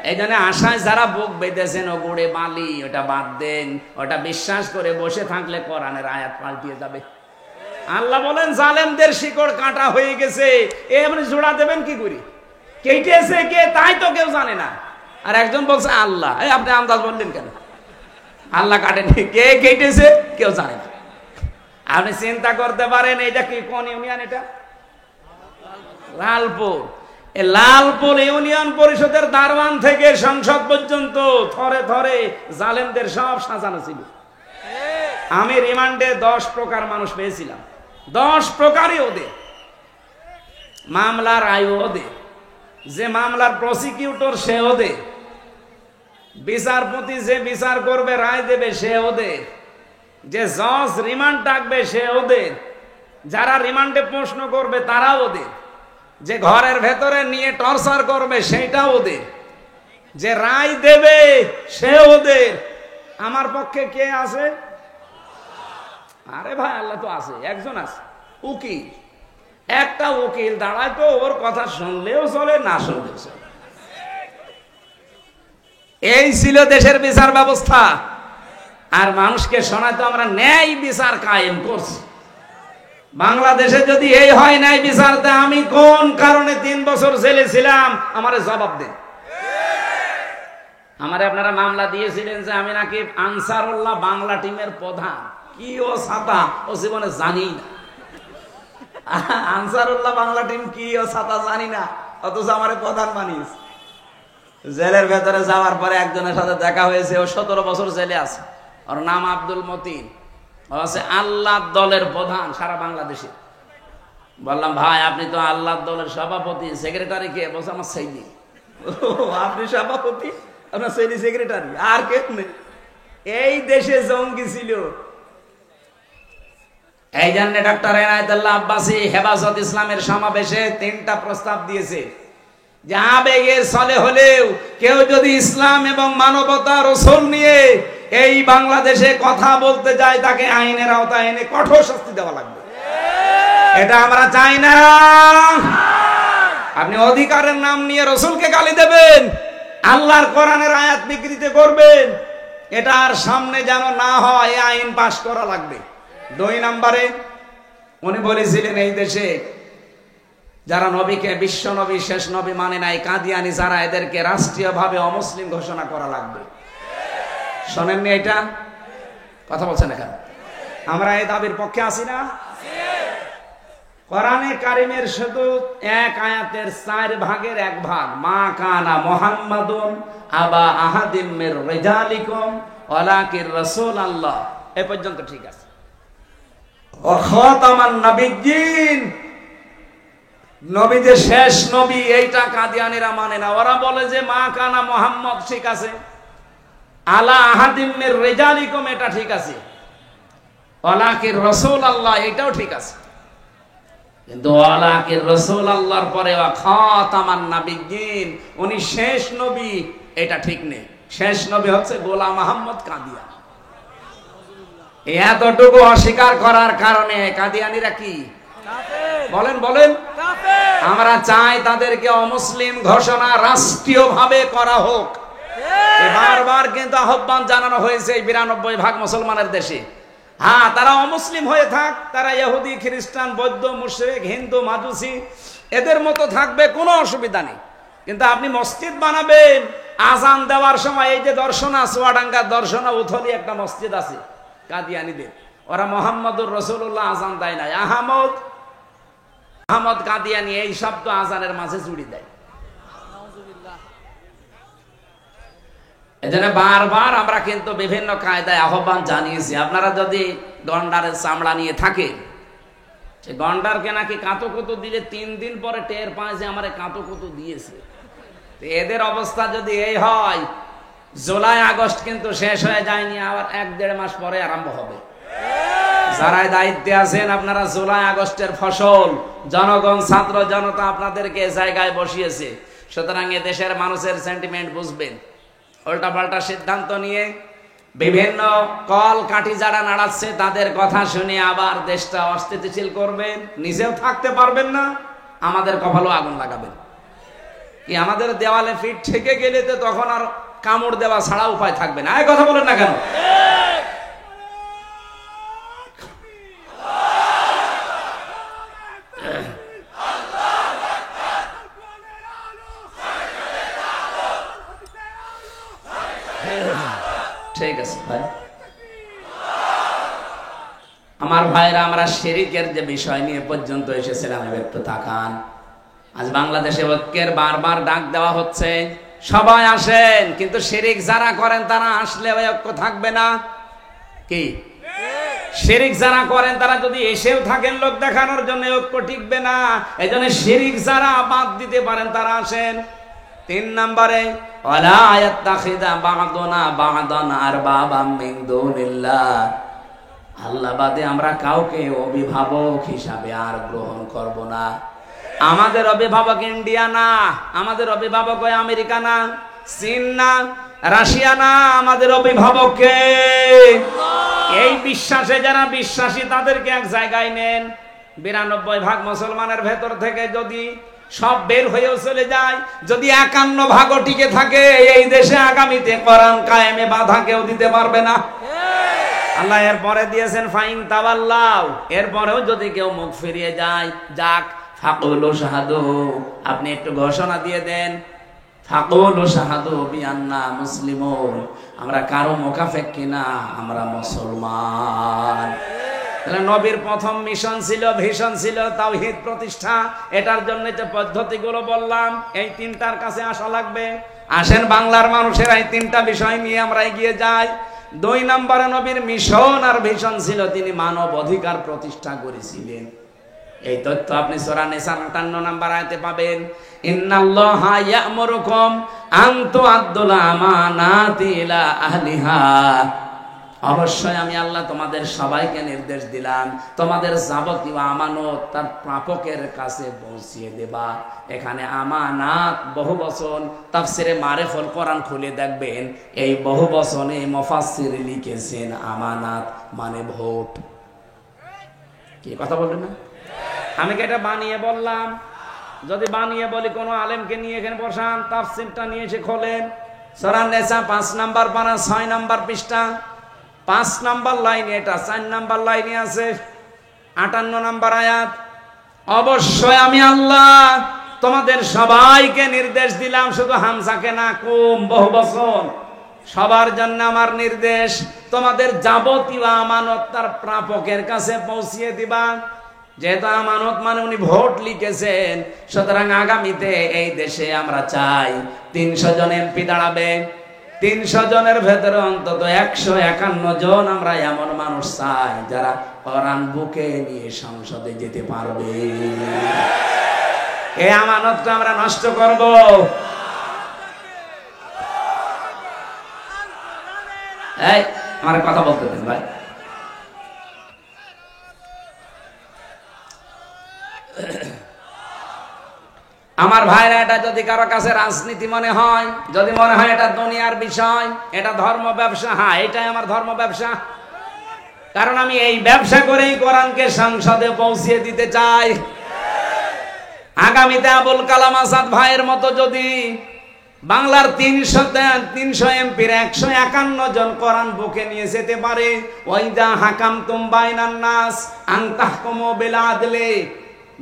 এই জন্য আশায় যারা বুক বেঁধেছেন ও গুড়ে বালি, ওটা বাদ দেন। ওটা বিশ্বাস করে বসে থাকলে কোরআনের আয়াত পাল্টিয়ে যাবে। আল্লাহ বলেন জালেমদের শিকড় কাটা হয়ে গেছে। এমনি জোড়া দেবেন কি করে? কেটেছে কে তাই তো কেউ জানে না। আর একজন বলছে আল্লাহ। এই আপনি আন্দাজ বললেন কেন? আল্লাহ কাটেনি, কে কেটেছে কেউ জানে না। আপনি চিন্তা করতে পারেন এটা কি কোন ইউনিয়ন? এটা লালপুর। লালপুর ইউনিয়ন পরিষদের দারওয়ান থেকে সংসদ পর্যন্ত থরে থরে জালেমদের সব সাজানো ছিল। আমি রিমান্ডে 10 প্রকার মানুষ পেয়েছিলাম। 10 প্রকারই ওদের মামলার আয়ু, ওদের যে মামলার প্রসিকিউটর সে ওদের, বিচারপতি যে বিচার করবে রায় দেবে সে ওদের, যে জজ রিমান্ড ডাকবে সে ওদের, যারা রিমান্ডে প্রশ্ন করবে তারা ওদের, যে ঘরের ভেতরে নিয়ে টর্চার করবে সেটা ওদের, যে রায় দেবে সে ওদের। আমার পক্ষে কে আছে? আরে ভাই আল্লাহ তো আছে, একজন আছে, উকিল। একটা উকিল দাঁড়ায় তো ওর কথা শুনলেও চলে, না শুনলেও চলে। এই ছিল দেশের বিচার ব্যবস্থা। আর মানুষকে শোনাতে আমরা ন্যায় বিচার কায়েম করছি। বাংলাদেশে যদি এই হয় ন্যায় বিচারতে, আমি কোন কারণে 3 বছর জেলে ছিলাম আমারে জবাব দেন। আমারে আপনারা মামলা দিয়েছিলেন যে আমি নাকি আনসারুল্লাহ বাংলা টিমের প্রধান। কি ও ছাতা ও জীবনে জানি না। আনসারুল্লাহ বাংলা টিম কি ও ছাতা জানি না, অথচ আমারে প্রধান বানিয়েছে। জেলের ভেতরে যাওয়ার পরে একজনের সাথে দেখা হয়েছে, ও 17 বছর জেলে আছে। ওর নাম আব্দুল মতিন, ও আছে আল্লাহ দলের প্রধান সারা বাংলাদেশে। বললাম ভাই আপনি তো আল্লাহ দলের সভাপতি, সেক্রেটারি কে? বলছে আমার সেইদি। আপনি সভাপতি, আপনার সেইদি সেক্রেটারি, আর কে নেই। এই দেশে জঙ্গি ছিল। এই জন্য ডক্টর এনায়েতুল্লাহ আব্বাসী হেফাজত ইসলামের সমাবেশে 3টা প্রস্তাব দিয়েছে যে আবেগে চলে হলেও কেউ যদি ইসলাম এবং মানবতা রসুল নিয়ে এই বাংলাদেশে কথা বলতে যায়, তাকে আইনের আওতায় এনে কঠোর শাস্তি দেওয়া লাগবে। এটা আমরা চাই না। আপনি অধিকারের নাম নিয়ে রসুলকে গালি দেবেন, আল্লাহর কোরআনের আয়াত বিকৃতি করবেন, এটার সামনে যেন না হয়, আইন পাশ করা লাগবে। 2 নম্বরে উনি বলেছিলেন এই দেশে যারা নবীকে বিশ্ব নবী শেষ নবী মানে নাই, কাদিয়ানি যারা, এদেরকে রাষ্ট্রীয়ভাবে অমুসলিম ঘোষণা করা লাগবে। শোনেননি এটা? কথা বলছেন এখানে? আমরা এই দাবির পক্ষে আছি না? কোরআনে কারিমের শুধু 1 আয়াতের 4 ভাগের 1 ভাগ, মা কানা মুহাম্মাদুন আবা আহাদিম মির রিজালিকুম ওয়ালাকির রাসূলুল্লাহ, এ পর্যন্ত ঠিক আছে। ও খাতামান নবিয়্যিন, নবী যে শেষ নবী, এইটা কাদিয়ানীরা মানে না। ওরা বলে যে মা কানা মুহাম্মদ ঠিক আছে, আলা আহাদিম মির রিজালিকুম এটা ঠিক আছে, ওয়ালাকির রাসূলুল্লাহ এটাও ঠিক আছে। কিন্তু ওয়ালাকির রাসূলুল্লাহর পরে ওয়া খাতামান নবিয়্যিন, উনি শেষ নবী, এটা ঠিক নেই। শেষ নবী হচ্ছে গোলাম আহমদ কাদিয়ানী। এতটুকু অস্বীকার করার কারণে কাদিয়ানীরা কি বলেন? বলেন আমরা চাই তাদেরকে অমুসলিম ঘোষণা রাষ্ট্রীয়ভাবে করা হোক। বারবার কিন্তু আহ্বান জানানো হয়েছে এই 92% মুসলমানের দেশে। হ্যাঁ, তারা অমুসলিম হয়ে থাক, তারা ইহুদি, খ্রিস্টান, বৌদ্ধ, মুশরিক, হিন্দু, মাজুসি এদের মতো থাকবে, কোনো অসুবিধা নেই। কিন্তু আপনি মসজিদ বানাবেন, আজান দেওয়ার সময় এই যে দর্শনা, চুয়াডাঙ্গার দর্শনা উথলি একটা মসজিদ আছে কাদিয়ানীদের, ওরা মুহাম্মদুর রাসূলুল্লাহ আজান দেয় না, আহমদ কাদিয়ানী এই শব্দ আজানের মাঝে জুড়ি দেয়। এজন্য বারবার আমরা কিন্তু বিভিন্ন কায়দায় আহ্বান জানিয়েছি। আপনারা যদি গন্ডারের চামড়া নিয়ে থাকে, সে গন্ডারকে নাকি কাঁতকুতো দিলে 3 দিন পরে টের পায় যে আমারে কাঁতকুতো দিয়েছে। এদের অবস্থা যদি এই হয়, জুলাই আগস্ট কিন্তু শেষ হয়ে যায়নি, আবার 1-1.5 মাস পরে আরম্ভ হবে। যারা দায়িত্বে আছেন আপনারা জুলাই আগস্টের ফসল, জনগণ, ছাত্র জনতা আপনাদেরকে জায়গায় বসিয়েছে। সুতরাং এ দেশের মানুষের সেন্টিমেন্ট বুঝবেন। উল্টা পাল্টা সিদ্ধান্ত নিয়ে বিভিন্ন কল কাঠি যারা নাড়াচ্ছে তাদের কথা শুনে আবার দেশটা অস্থিতিশীল করবেন, নিজেও থাকতে পারবেন না, আমাদের কপালেও আগুন লাগাবেন। কি আমাদের দেওয়ালে ফিট থেকে গেলে তো তখন আর কামড় দেওয়া ছাড়া উপায় থাকবে না। এই কথা বলেন না কেন? ঠিক আছে ভাই, আমার ভাইরা, আমরা শিরকের যে বিষয় নিয়ে পর্যন্ত এসেছিলাম একটু তাকান। আজ বাংলাদেশে ঐক্যের বারবার ডাক দেওয়া হচ্ছে, সবাই আসেন, কিন্তু শিরিক যারা করেন তারা আসলে ওই ঐক্য থাকবে না। কি শিরিক যারা করেন তারা যদি এসেও থাকেন লোক দেখানোর জন্য, ঐক্য টিকবে না। এই জন্য শিরিক যারা বাদ দিতে পারেন তারা আসেন। 3 নম্বরে ওয়ালা ইয়াত্তাখিযা বা'দুনা বা'দান আরবাবাম মিন দুনিল্লাহ, আল্লাহ বাদে আমরা কাউকে অভিভাবক হিসাবে আর গ্রহণ করব না। আমাদের অভিভাবক ইন্ডিয়া না, আমাদের অভিভাবক ওই আমেরিকা না, চীন না, রাশিয়া না, আমাদের অভিভাবক কে? এই বিশ্বাসে যারা বিশ্বাসী তাদেরকে এক জায়গায় নেন। 92% মুসলমানের ভেতর থেকে যদি সব বের হয়েও চলে যায়, যদি 51% টিকে থাকে, এই দেশে আগামীতে কোরআন কায়েমে বাধা কেউ দিতে পারবে না। আল্লাহ এরপরে দিয়েছেন ফাইন তাওয়াল্লাউ, এরপরেও যদি কেউ মুখ ফিরিয়ে যায়, যাক ফাকুলু শাহাদু, আপনি একটু ঘোষণা দিয়ে দেন, ফাকুলু শাহাদু বিআন্না মুসলিমুন, আমরা কারো মুখাফেক কিনা, আমরা মুসলমান। তাহলে নবীর প্রথম মিশন ছিল, ভিশন ছিল তাওহীদ প্রতিষ্ঠা। এটার জন্য যে পদ্ধতিগুলো বললাম, এই 3টার কাছে আসা লাগবে। আসেন বাংলার মানুষের এই 3টা বিষয় নিয়ে আমরা এগিয়ে যাই। 2 নম্বরে নবীর মিশন আর ভিশন ছিল তিনি মানব অধিকার প্রতিষ্ঠা করেছিলেন। এই তথ্য আপনি সূরা নিসা 58 নম্বর আয়াতে পাবেন। ইন্নাল্লাহা ইয়া'মুরুকুম আন তু'আদ্দুল আমানাতি ইলা আহলিহা, অবশ্যই আমি আল্লাহ তোমাদের সবাইকে নির্দেশ দিলাম তোমাদের যাবতীয় আমানত তার প্রাপকের কাছে পৌঁছিয়ে দেবা। এখানে আমানাত বহু বচন, তাফসিরে মারিফুল কোরআন খুলে দেখবেন এই বহু বচনে মুফাসসির লিখেছেন আমানাত মানে ভোট। কি কথা বলবেন না? আমি কি এটা বানিয়ে বললাম? যদি বানিয়ে বলি কোন আলেমকে নিয়ে এখানে বসান, তাফসিরটা নিয়ে এসে খোলেন, সূরা নিসা 5 নম্বর পারা 6 নম্বর পৃষ্ঠা 5 নম্বর লাইনে, এটা 4 নম্বর লাইনে আছে 58 নম্বর আয়াত। অবশ্যই আমি আল্লাহ তোমাদের সবাইকে নির্দেশ দিলাম, শুধু হামজাকে না, কুম বহু বচন, সবার জন্য আমার নির্দেশ, তোমাদের যাবতীয় আমানত তার প্রাপকের কাছে পৌঁছিয়ে দিবা। যেহেতু আমানত মানে উনি ভোট লিখেছেন, সুতরাং আগামীতে এই দেশে আমরা চাই 300 জন এমপি দাঁড়াবে। 300 জনের ভেতরে অন্তত 151 জন আমরা এমন মানুষ চাই যারা কোরআন বুকে নিয়ে সংসদে যেতে পারবে। এই আমানতটা আমরা নষ্ট করব? এই আমার কথা বলতে দেন ভাই। আমার ভাইরা, এটা যদি কারো কাছে রাজনীতি মনে হয়, যদি মনে হয় এটা দুনিয়ার বিষয়, এটা ধর্ম ব্যবসা, হ্যাঁ এটাই আমার ধর্ম ব্যবসা, কারণ আমি এই ব্যবসা করেই কোরআনকে সংসদে পৌঁছিয়ে দিতে চাই। আগামীতে আবুল কালাম আজাদ ভাইয়ের মতো যদি বাংলার 300 এমপির 151 জন কোরআন বুকে নিয়ে যেতে পারে, ওয়াইদা হাকামতুম বাইনান নাস আন তাহকুমু বিল আদলি,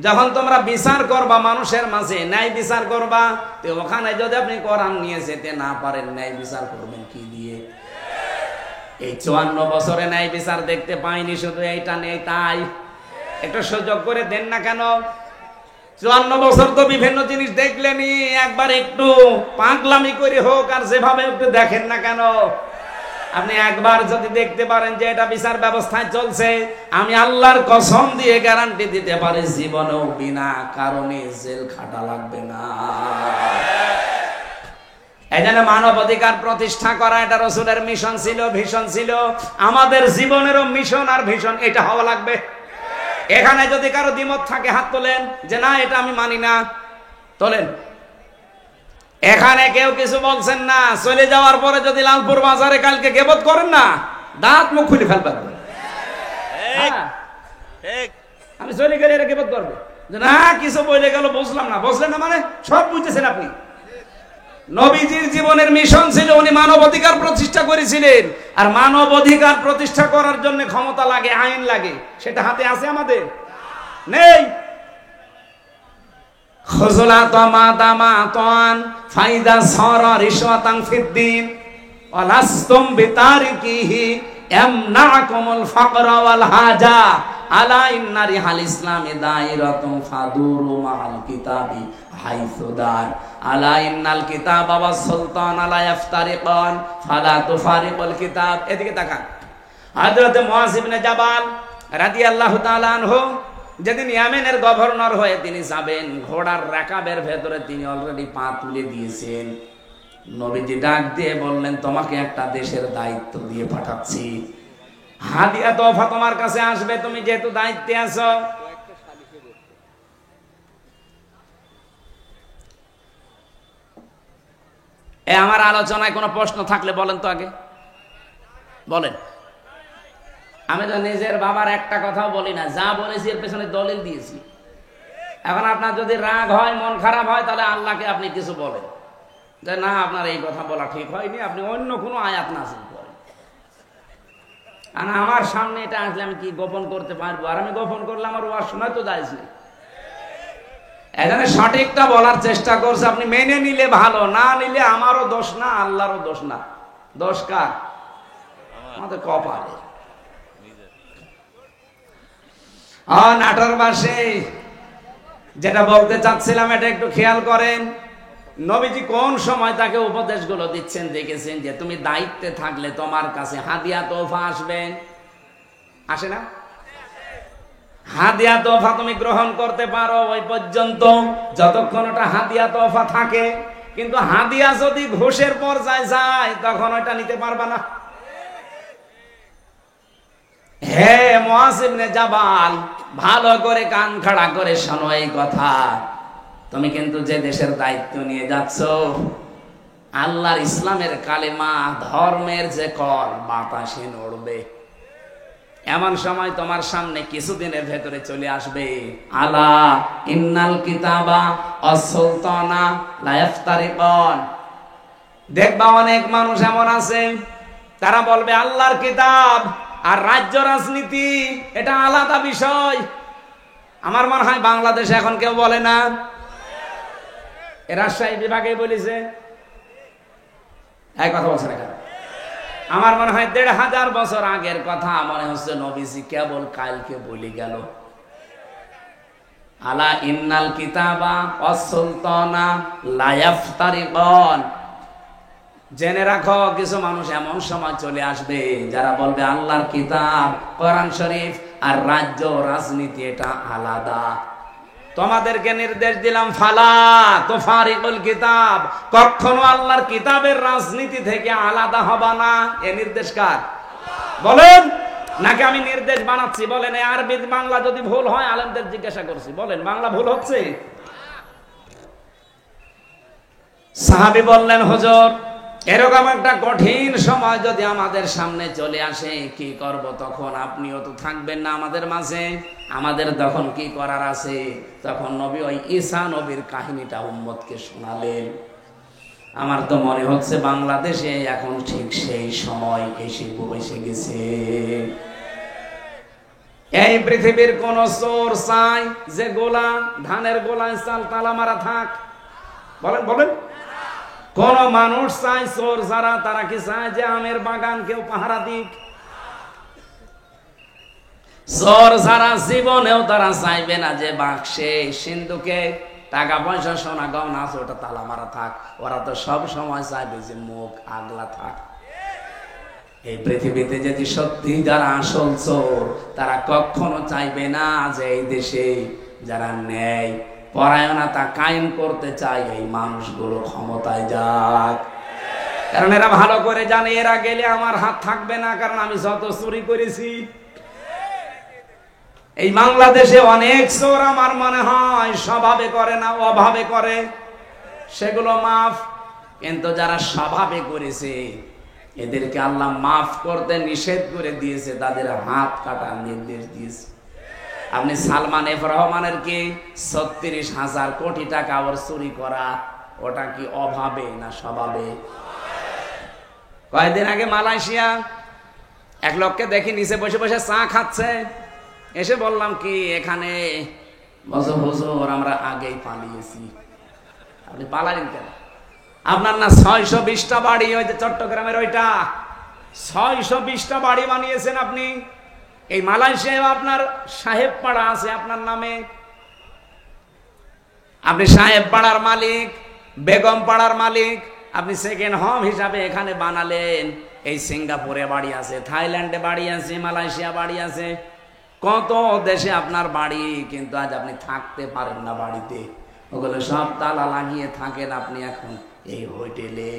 যখন তোমরা বিচার করবা মানুষের মাঝে, ন্যায় বিচার করবা, তো ওখানে যদি আপনি কোরআন নিয়ে যেতে না পারেন, ন্যায় বিচার করবেন কি দিয়ে? এই 54 বছরে ন্যায় বিচার দেখতে পাইনি, শুধু এইটা নেই তাই। একটু সুযোগ করে দেন না কেন? 54 বছর তো বিভিন্ন জিনিস দেখলেনি, একবার একটু পাগলামি করে হোক আর যেভাবে একটু দেখেন না কেন? আপনি একবার যদি দেখতে পারেন যে এটা বিচার ব্যবস্থায় চলছে, আমি আল্লাহর কসম দিয়ে গ্যারান্টি দিতে পারি জীবনেও বিনা কারণে জেল খাটা লাগবে না। এই জন্য মানব অধিকার প্রতিষ্ঠা করা এটা রাসূলের মিশন ছিল, ভিশন ছিল। আমাদের জীবনেরও মিশন আর ভিশন এটা হওয়া লাগবে। এখানে যদি কারো দ্বিমত থাকে হাত তোলেন, যে না এটা আমি মানি না, তোলেন। এখানে কেউ কিছু বলছেন না, চলে যাওয়ার পরে যদি লালপুর বাজারে কালকে গিবত করেন না, দাঁত মুখ খুলে ফেলবেন। আমি চলে গেলে এটা গিবত করবে, না কিছু বলে গেল বুঝলাম না, বুঝলেন না মানে সব বুঝতেছেন আপনি। নবীজির জীবনের মিশন ছিল, উনি মানব অধিকার প্রতিষ্ঠা করেছিলেন। আর মানব অধিকার প্রতিষ্ঠা করার জন্য ক্ষমতা লাগে, আইন লাগে, সেটা হাতে আছে আমাদের? নেই। খুজলা তামাদামা তান ফাইদা সারা রিশওয়াতান ফিদ্দিন ওয়ালাস্তুম বিতারিকিহি ইয়ামনাকুমুল ফাকরা ওয়াল হাজা আলা ইন্না রিহাল ইসলামি দাইরাতুন ফাদুরু মাআল কিতাবি হাইসুদার আলা ইন্নাল কিতাবা ওয়াস সুলতান লা ইফতারিকান ফালা তুফারিকুল কিতাব। এদিকে তাকান। হযরত মুআয ইবনে জাবাল রাদিয়াল্লাহু তাআলা আনহু যেদিন ইয়ামেনের গভর্নর হয়ে তিনি যাবেন, ঘোড়ার রাকাবের ভেতরে তিনি অলরেডি পা তুলে দিয়েছেন। নবীজি ডাক দিয়ে বললেন, তোমাকে একটা দেশের দায়িত্ব দিয়ে পাঠাচ্ছি, হাদিয়া তোফা তোমার কাছে আসবে, তুমি যেহেতু দায়িত্বে আছো। আমার আলোচনায় কোনো প্রশ্ন থাকলে বলেন তো আগে বলেন। আমি তো নিজের বাবার একটা কথাও বলি না, যা বলেছি এর পেছনে দলিল দিয়েছি। এখন আপনার যদি রাগ হয়, মন খারাপ হয়, তাহলে আল্লাহকে আপনি কিছু বলেন যে না আপনার এই কথা বলা ঠিক হয়নি, আপনি অন্য কোনো আয়াত নাযিল করেন। আর আমার সামনে এটা আসলে আমি কি গোপন করতে পারবো? আর আমি গোপন করলে আমার ওয়াজ শোনায় তো দায়িত্ব নেই। এখানে সঠিকটা বলার চেষ্টা করছে, আপনি মেনে নিলে ভালো, না নিলে আমারও দোষ না, আল্লাহরও দোষ না। দোষ কার? আমাদের কপালে। নাটোর বাসে যেটা বলতে চাচ্ছিলাম এটা একটু খেয়াল করেন। নবীজি কোন সময় তাকে উপদেশগুলো দিচ্ছেন দেখেছেন যে তুমি দায়িত্বে থাকলে তোমার কাছে হাদিয়া তোফা আসবে, আসে না? হাদিয়া তোফা তুমি গ্রহণ করতে পারো ওই পর্যন্ত যতক্ষণ ওটা হাদিয়া তোফা থাকে, কিন্তু হাদিয়া যদি ঘুষের পর্যায়ে যায় তখন ওটা নিতে পারবে না। হে মুআয ইবনে জাবাল, ভালো করে কান খাড়া করে শোনো এই কথা। তুমি কিন্তু যে দেশের দায়িত্ব নিয়ে যাচ্ছ, আল্লাহর ইসলামের কালেমা, ধর্মের যে কল বাতাসে নড়বে। এমন সময় তোমার সামনে কিছুদিনের ভেতরে চলে আসবে, আলা ইন্নাল কিতাবা ওয়াস সুলতানা লা ইফতারিকান। দেখবা অনেক মানুষ এমন আছে, তারা বলবে আল্লাহর কিতাব আর রাজ্য রাজনীতি এটা আলাদা বিষয়। আমার মনে হয় বাংলাদেশে এখন কেউ বলে না। রাজশাহী বিভাগে বলেছে, এই কথা বলছে না। আমার মনে হয় ১৫০০ বছর আগের কথা মনে হচ্ছে নবীজি কেবল কালকে বলে গেল। আলা ইন্নাল কিতাবা ওয়াস সুলতানা লা ইফতারিকান। জেনে রাখো কিছু মানুষ এমন সময় চলে আসবে যারা বলবে আল্লাহর কিতাব, কোরআন শরীফ আর রাজ্য রাজনীতি এটা আলাদা। তোমাদেরকে নির্দেশ দিলাম ফালা তুফারিকুল কিতাব, কখনো আল্লাহর কিতাবের রাজনীতি থেকে আলাদা হবা না। এ নির্দেশ কার বলেন? নাকি আমি নির্দেশ বানাচ্ছি? বলেন। এই আরবি বাংলা যদি ভুল হয় আলেমদের জিজ্ঞাসা করছি, বলেন বাংলা ভুল হচ্ছে? সাহাবী বললেন, হুজুর এরকম একটা কঠিন সময় যদি আমাদের সামনে চলে আসে কি করব? তখন আপনিও তো থাকবেন না আমাদের মাঝে, আমাদের তখন কি করার আছে? তখন নবী ওই ঈসা নবীর কাহিনীটা উম্মতকে শোনালেন। আমার তো মনে হচ্ছে বাংলাদেশে এখন ঠিক সেই সময় এসে গেছে। এই পৃথিবীর কোন চোর চাই যে গোলা ধানের গোলায় চাল তালা মারা থাক? বলেন বলেন। কোন মানুষ চাই চোর যারা, তারা কি চায় যে আমের বাগান কেউ পাহারা দিক? চোর যারা জীবনেও তারা চাইবে না যে বাক্সে সিন্ধুকে টাকা পয়সা সোনা গয়না আছে ওটা তালা মারা থাক। ওরা তো সব সময় চাইবে যে মুখ আগলা থাক। এই পৃথিবীতে যদি সত্যি যারা আসল চোর, তারা কখনো চাইবে না যে এই দেশে যারা ন্যায় পরায়ণতা কায়েম করতে চায় এই মানুষগুলো ক্ষমতায় যাক। কারণ এরা ভালো করে জানে এরা গেলে আমার হাত থাকবে না, কারণ আমি যত চুরি করেছি। এই বাংলাদেশে অনেক চোর আমার মনে হয় স্বভাবে করে না, অভাবে করে, সেগুলো মাফ। কিন্তু যারা স্বভাবে করেছে এদেরকে আল্লাহ মাফ করতে নিষেধ করে দিয়েছে, তাদের হাত কাটার নির্দেশ দিয়েছে। আপনি সালমান এফ রহমানের কি ৩৬,০০০ কোটি টাকা ওর চুরি করা, ওটা কি অভাবে না স্বভাবে? কয়েকদিন আগে মালয়েশিয়া এক লোককে দেখি নিচে বসে বসে চা খাচ্ছে, এসে বললাম কি এখানে? হুজুর আমরা আগেই পালিয়েছি। আপনি পালালেন কেন? আপনার না ৬২০টা বাড়ি, ওই যে চট্টগ্রামের ওইটা ৬২০টা বাড়ি বানিয়েছেন আপনি। এই মালয়েশিয়ায় আপনার সাহেব পাড়া আছে আপনার নামে, আপনি সাহেব পাড়ার মালিক, বেগম পাড়ার মালিক, আপনি সেকেন্ড হোম হিসাবে এখানে বানালেন। এই সিঙ্গাপুরে বাড়ি আছে, থাইল্যান্ডে বাড়ি আছে, মালয়েশিয়া বাড়ি আছে, কত দেশে আপনার বাড়ি, কিন্তু আজ আপনি থাকতে পারেন না বাড়িতে। ওগুলো সব তালা লাগিয়ে থাকেন আপনি এখন এই হোটেলে।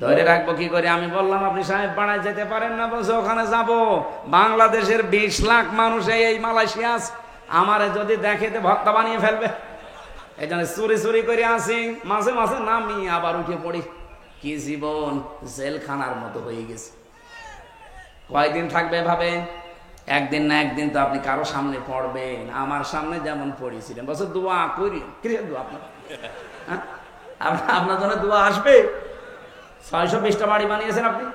ধরে রাখবো কি করে? আমি বললাম আপনি সাহেব পাড়ায় যেতে পারেন না, বলছে ওখানে যাব। বাংলাদেশের 20 লাখ মানুষ এই মালয়েশিয়া, আমারে যদি দেখে তো ভক্তা বানিয়ে ফেলবে। এই জন্য চুরি চুরি করে আসি, মাঝে মাঝে নামি আবার উঠে পড়ি। কি জীবন, জেলখানার মতো হয়ে গেছে। কয়দিন থাকবে ভাবে? একদিন না একদিন তো আপনি কারো সামনে পড়বেন। আমার সামনে যেমন পড়েছিলেন, বছর দোয়া করি, কি দোয়া আপনার? আপনার জন্য দোয়া আসবে। 620টা বাড়ি বানিয়েছেন আপনি,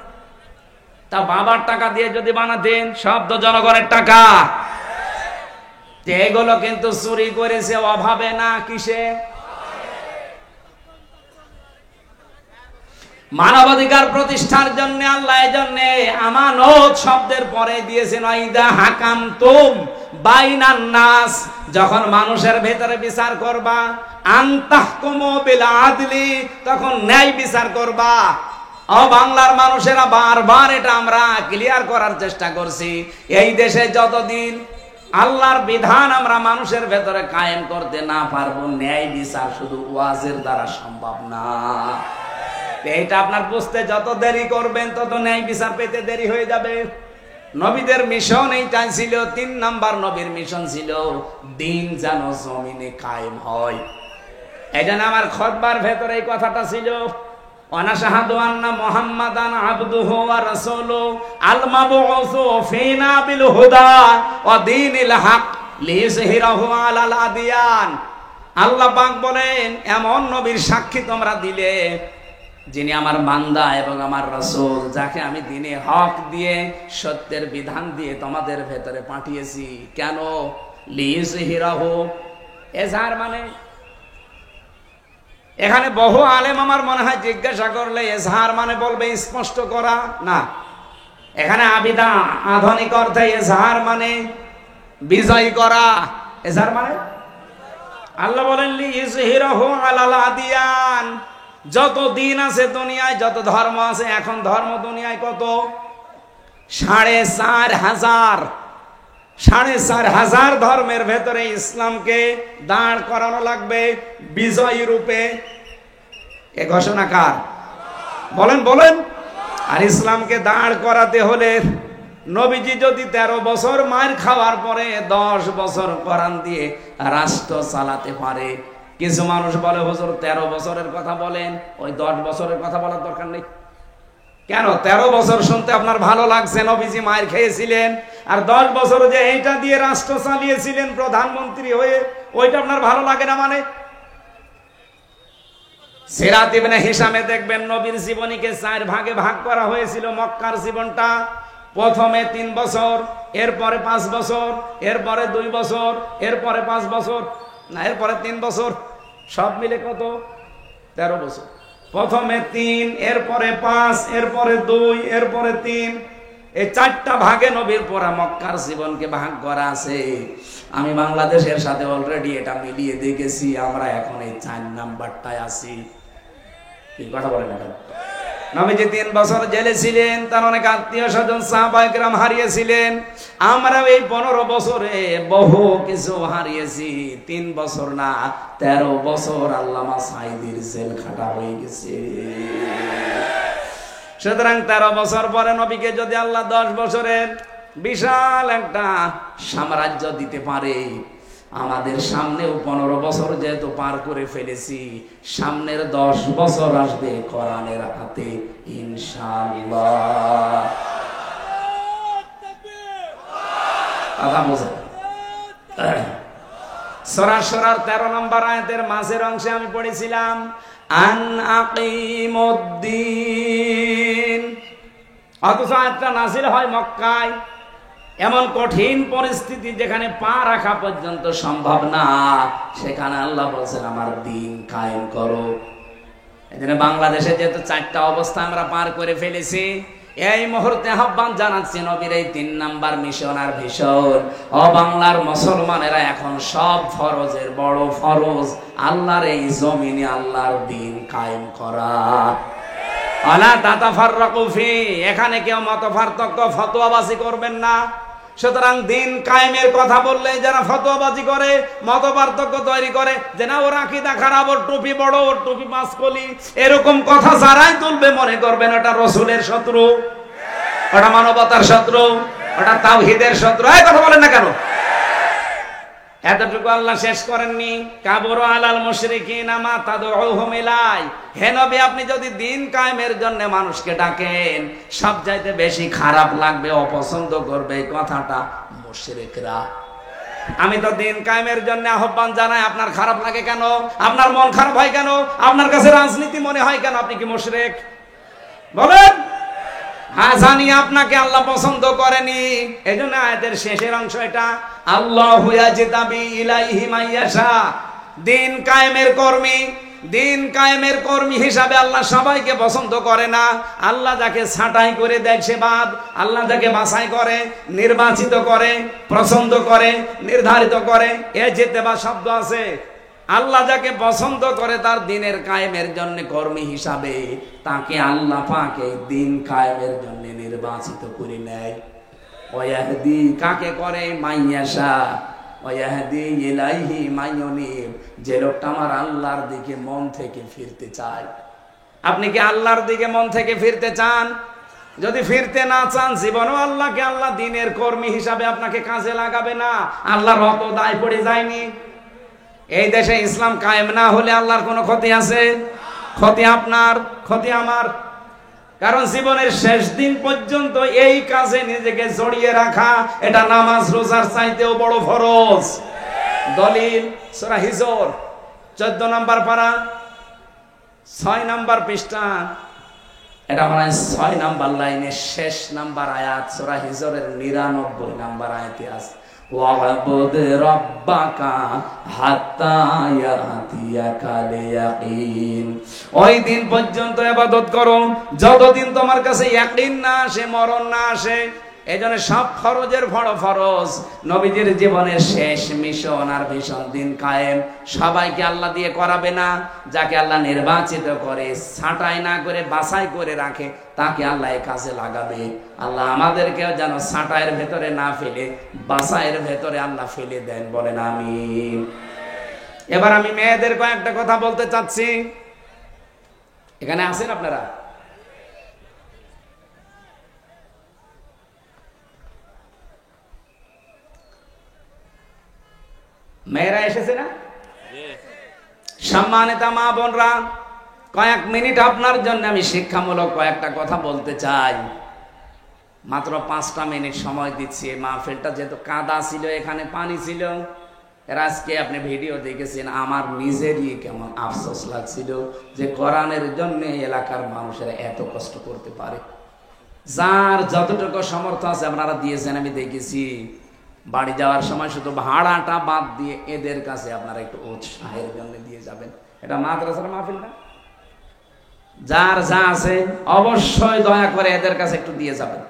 তা বাবার টাকা দিয়ে যদি বানাতেন, সব তো জনগণের টাকা। এগুলো কিন্তু চুরি করেছে অভাবে না, কিসে? মানবাধিকার প্রতিষ্ঠার জন্য আল্লাহ এজন্য আমানত শব্দের পরে দিয়েছেন ওয়াইদা হাকামতুম বাইনান নাস, যখন মানুষের ভেতরে বিচার করবা, আনতাহকুমু বিল আদলি, তখন ন্যায় বিচার করবা। ও বাংলার মানুষেরা, বারবার এটা আমরা ক্লিয়ার করার চেষ্টা করছি। এই দেশে যতদিন আল্লাহর বিধান আমরা মানুষের ভেতরে কায়েম করতে না পারবো, ন্যায় বিচার শুধু ওয়াজের দ্বারা সম্ভব না। এইটা আপনার বুঝতে যত দেরি করবেন, তত ন্যায় বিচার পেতে দেরি হয়ে যাবে। নবীদের মিশন এইটাই ছিল। 3 নাম্বার নবীর মিশন ছিল দিন যেন জমিনে কায়েম হয়। এই জন্য আমার খুতবার ভেতরে এই কথাটা ছিল, ওয়ানাশহাদু আন্না মুহাম্মাদান আবদুহু ওয়া রাসূলুহু আল মাবউসু ফিনা বিল হুদা ওয়া দীনিল হক লিইয়ুযহিরাহু আলাল আদিয়ান। আল্লাহ পাক বলেন, এমন নবীর সাক্ষী তোমরা দিলে যিনি আমার বান্দা এবং আমার রাসূল, যাকে আমি দ্বীনে হক দিয়ে, সত্যের বিধান দিয়ে তোমাদের ভেতরে পাঠিয়েছি। কেন? লিইয়ুযহিরাহু, এজাহার মানে, এখানে বহু আলেম আমার মনে হয় জিজ্ঞাসা করলে এজহার মানে বলবে স্পষ্ট করা, না। এখানে আবিদা আধুনিক অর্থে এজহার মানে বিজয় করা। এজহার মানে আল্লাহ বলেন লিইয়ুযহিরাহু আলাল আদিয়ান, যত দিন আছে দুনিয়ায়, যত ধর্ম আছে, এখন ধর্ম দুনিয়ায় কত? 4,500 ধর্মের ভেতরে ইসলামকে দাঁড় করানো লাগবে বিজয়ী রূপে। এ ঘোষণা কার? বলেন বলেন। আর ইসলামকে দাঁড় করাতে হলে নবীজি যদি 13 বছর মার খাওয়ার পরে 10 বছর কোরআন দিয়ে রাষ্ট্র চালাতে পারে। কিছু মানুষ বলে হুজুর 13 বছরের কথা বলেন, ওই 10 বছরের কথা বলার দরকার নেই। কেন? 13 বছর শুনতে আপনার ভালো লাগছে, নবীজি মায়ের খেয়েছিলেন, আর 10 বছর যে এইটা দিয়ে রাষ্ট্র চালিয়েছিলেন প্রধানমন্ত্রী হয়ে, ওইটা আপনার ভালো লাগে না মানে? সিরাত ইবনে হিশামে দেখবেন নবীর জীবনীকে 4 ভাগে ভাগ করা হয়েছিল। মক্কার জীবনটা প্রথমে 3 বছর, এরপরে 5 বছর, এরপরে 2 বছর, এরপরে 5 বছর, না এরপরে 3 বছর, সব মিলে কত? 13 বছর। প্রথমে 3, এরপরে 5, এরপরে 2, এরপরে 3, এই 4টা ভাগে নবীর পড়া মক্কার জীবনকে ভাগ করা আছে। আমি বাংলাদেশের সাথে অলরেডি এটা মিলিয়ে দেখেছি, আমরা এখন এই 4 নাম্বারটায় আছি। কি কথা বলেন না? নবীজি 3 বছর জেলে ছিলেন, তার অনেক আত্মীয় স্বজন সাহাবায়ে কেরাম হারিয়েছিলেন। আমরা এই 15 বছরে বহু কিছু হারিয়েছি। 3 বছর না, 13 বছর আল্লামা সাঈদীর জেল খাটা হয়ে গেছে। সুতরাং 13 বছর পরে নবীকে যদি আল্লাহ 10 বছরের বিশাল একটা সাম্রাজ্য দিতে পারে, আমাদের সামনেও 15 বছর যেহেতু পার করে ফেলেছি, সামনের 10 বছর আসবে কোরআনের হাতে ইনশাআল্লাহ। কথা বোঝেন? সূরা শুরার 13 নম্বর আয়াতের মাঝের অংশে আমি পড়েছিলাম আন আকিমুদ্দিন, অথচ আয়াতটা নাযিল হয় মক্কায়। এমন কঠিন পরিস্থিতি যেখানে পা রাখা পর্যন্ত সম্ভব না, সেখানে আল্লাহ বলছেন আমার দিন কায়েম করো। এজন্য বাংলাদেশে যেহেতু 4টা অবস্থা আমরা পার করে ফেলেছি, এই মুহূর্তে আহ্বান জানাচ্ছি নবীর এই 3 নাম্বার মিশন আর ভিশন। ও বাংলার মুসলমানেরা, এখন সব ফরজের বড় ফরজ আল্লাহর এই জমিনে আল্লাহর দ্বীন কায়েম করা। আলা তাতাফাররাকু ফি, এখানে কেউ মত পার্থক্য ফতোয়াবাজি করবেন না। সুতরাং দিন কায়েমের কথা বললে যারা ফতোয়াবাজি করে, মত পার্থক্য তৈরি করে, যে না ওর আকীদা খারাপ, ওর টুপি বড়, ওর টুপি পাঁচকলি, এরকম কথা যারাই তুলবে মনে করবেন ওটা রাসূলের শত্রু, ওটা মানবতার শত্রু, ওটা তাওহীদের শত্রু। এই কথা বলেন না কেন? এতটুকু আল্লাহ শেষ করেননি, কাবুরু আলাল মুশরিকিনা মা তাদউহুম ইলাই। হে নবী, আপনি যদি দিন কায়েমের জন্য মানুষকে ডাকেন, সবচাইতে বেশি খারাপ লাগবে, অপছন্দ করবে এই কথাটা মুশরিকরা। আমি তো দিন কায়েমের জন্য আহ্বান জানাই, আপনার খারাপ লাগে কেন? আপনার মন খারাপ হয় কেন? আপনার কাছে রাজনীতি মনে হয় কেন? আপনি কি মুশরিক? বলেন। হ্যাঁ, জানি আপনাকে আল্লাহ পছন্দ করেনি। এজন্য আয়াতের শেষের অংশ এটা, আল্লাহু ইয়াজতাবি ইলাইহি মাইয়াশা। দিন কায়েমের কর্মী, দিন কায়েমের কর্মী হিসাবে আল্লাহ সবাইকে পছন্দ করে না। আল্লাহ যাকে ছাঁটাই করে দেয় সে বাদ, আল্লাহ যাকে বাছাই করে, নির্বাচিত করে, পছন্দ করে, নির্ধারিত করে, এ যেতেবা শব্দ আছে। আল্লাহ যাকে পছন্দ করে তার দিনের কায়েমের জন্য কর্মী হিসাবে, তাকে আল্লাহ পাক এই দিন কায়েমের জন্য নির্বাচিত করে নেয়। ওয়াহদি কাকে করে? মাইয়াশা। ওয়াহদি ইলাইহি মাইয়ুনিব, যে লোকটা আমার আল্লাহর দিকে মন থেকে ফিরতে চায়। আপনি কি আল্লাহর দিকে মন থেকে ফিরতে চান? যদি ফিরতে না চান, জীবনও আল্লাহকে আল্লাহ দিনের কর্মী হিসাবে আপনাকে কাজে লাগাবে না। আল্লাহর অত দায় পড়ে যায়নি। এই দেশে ইসলাম কায়েম না হলে আল্লাহর কোনো ক্ষতি আছে? ক্ষতি আপনার, ক্ষতি আমার। কারণ জীবনের শেষ দিন পর্যন্ত এই কাজে নিজেকে জড়িয়ে রাখা, এটা নামাজ রোজার চাইতেও বড় ফরজ। দলিল সূরা হিজর 14 নম্বর পারা 6 নম্বর পৃষ্ঠা, এটা মানে 6 নম্বর লাইনের শেষ নাম্বার আয়াত, সূরা হিজরের 99 নম্বর আয়াতে আছে, ওয়া'বুদ রাব্বাকা হাত্তা ইয়াতিয়াকাল ইয়াকিন। ওই দিন পর্যন্ত ইবাদত করো যতদিন তোমার কাছে ইয়াকিন না আসে, মরণ না আসে। এজন্য সব ফরজের বড় ফরজ। নবীজির জীবনের শেষ মিশন আর ভিশন দিন কায়েম। সবাইকে আল্লাহ দিয়ে করাবে না, যাকে আল্লাহ নির্বাচিত করে, ছাঁটাই না করে, বাছাই করে রাখে, তাকে আল্লাহ এই কাজে লাগাবে। আল্লাহ আমাদেরকেও যেন ছাঁটাইয়ের ভেতরে না ফেলে, বাছাইয়ের ভেতরে আল্লাহ ফেলে দেন, বলেন আমিন। এবার আমি মেয়েদের কয়েকটা কথা বলতে চাচ্ছি। এখানে আছেন আপনারা? মেয়েরা এসেছে না? সম্মানিত মা বোনরা, কয়েক মিনিট আপনার জন্য আমি শিক্ষামূলক কয়েকটা কথা বলতে চাই। মাত্র 5টা মিনিট সময় দিচ্ছি। এই মাহফিলটা যেহেতু কাদা ছিল, এখানে পানি ছিল, এর আজকে আপনি ভিডিও দেখেছেন, আমার নিজেরই কেমন আফসোস লাগছিল যে কোরআনের জন্য এলাকার মানুষেরা এত কষ্ট করতে পারে। যার যতটুকু সামর্থ্য আছে আপনারা দিয়েছেন, আমি দেখেছি। বাড়ি যাওয়ার সময় শুধু ভাড়াটা বাদ দিয়ে এদের কাছে আপনারা একটু উৎসাহের জন্য দিয়ে যাবেন। এটা মাদ্রাসার মাহফিল না? যার যা আছে অবশ্যই দয়া করে এদের কাছে একটু দিয়ে যাবেন।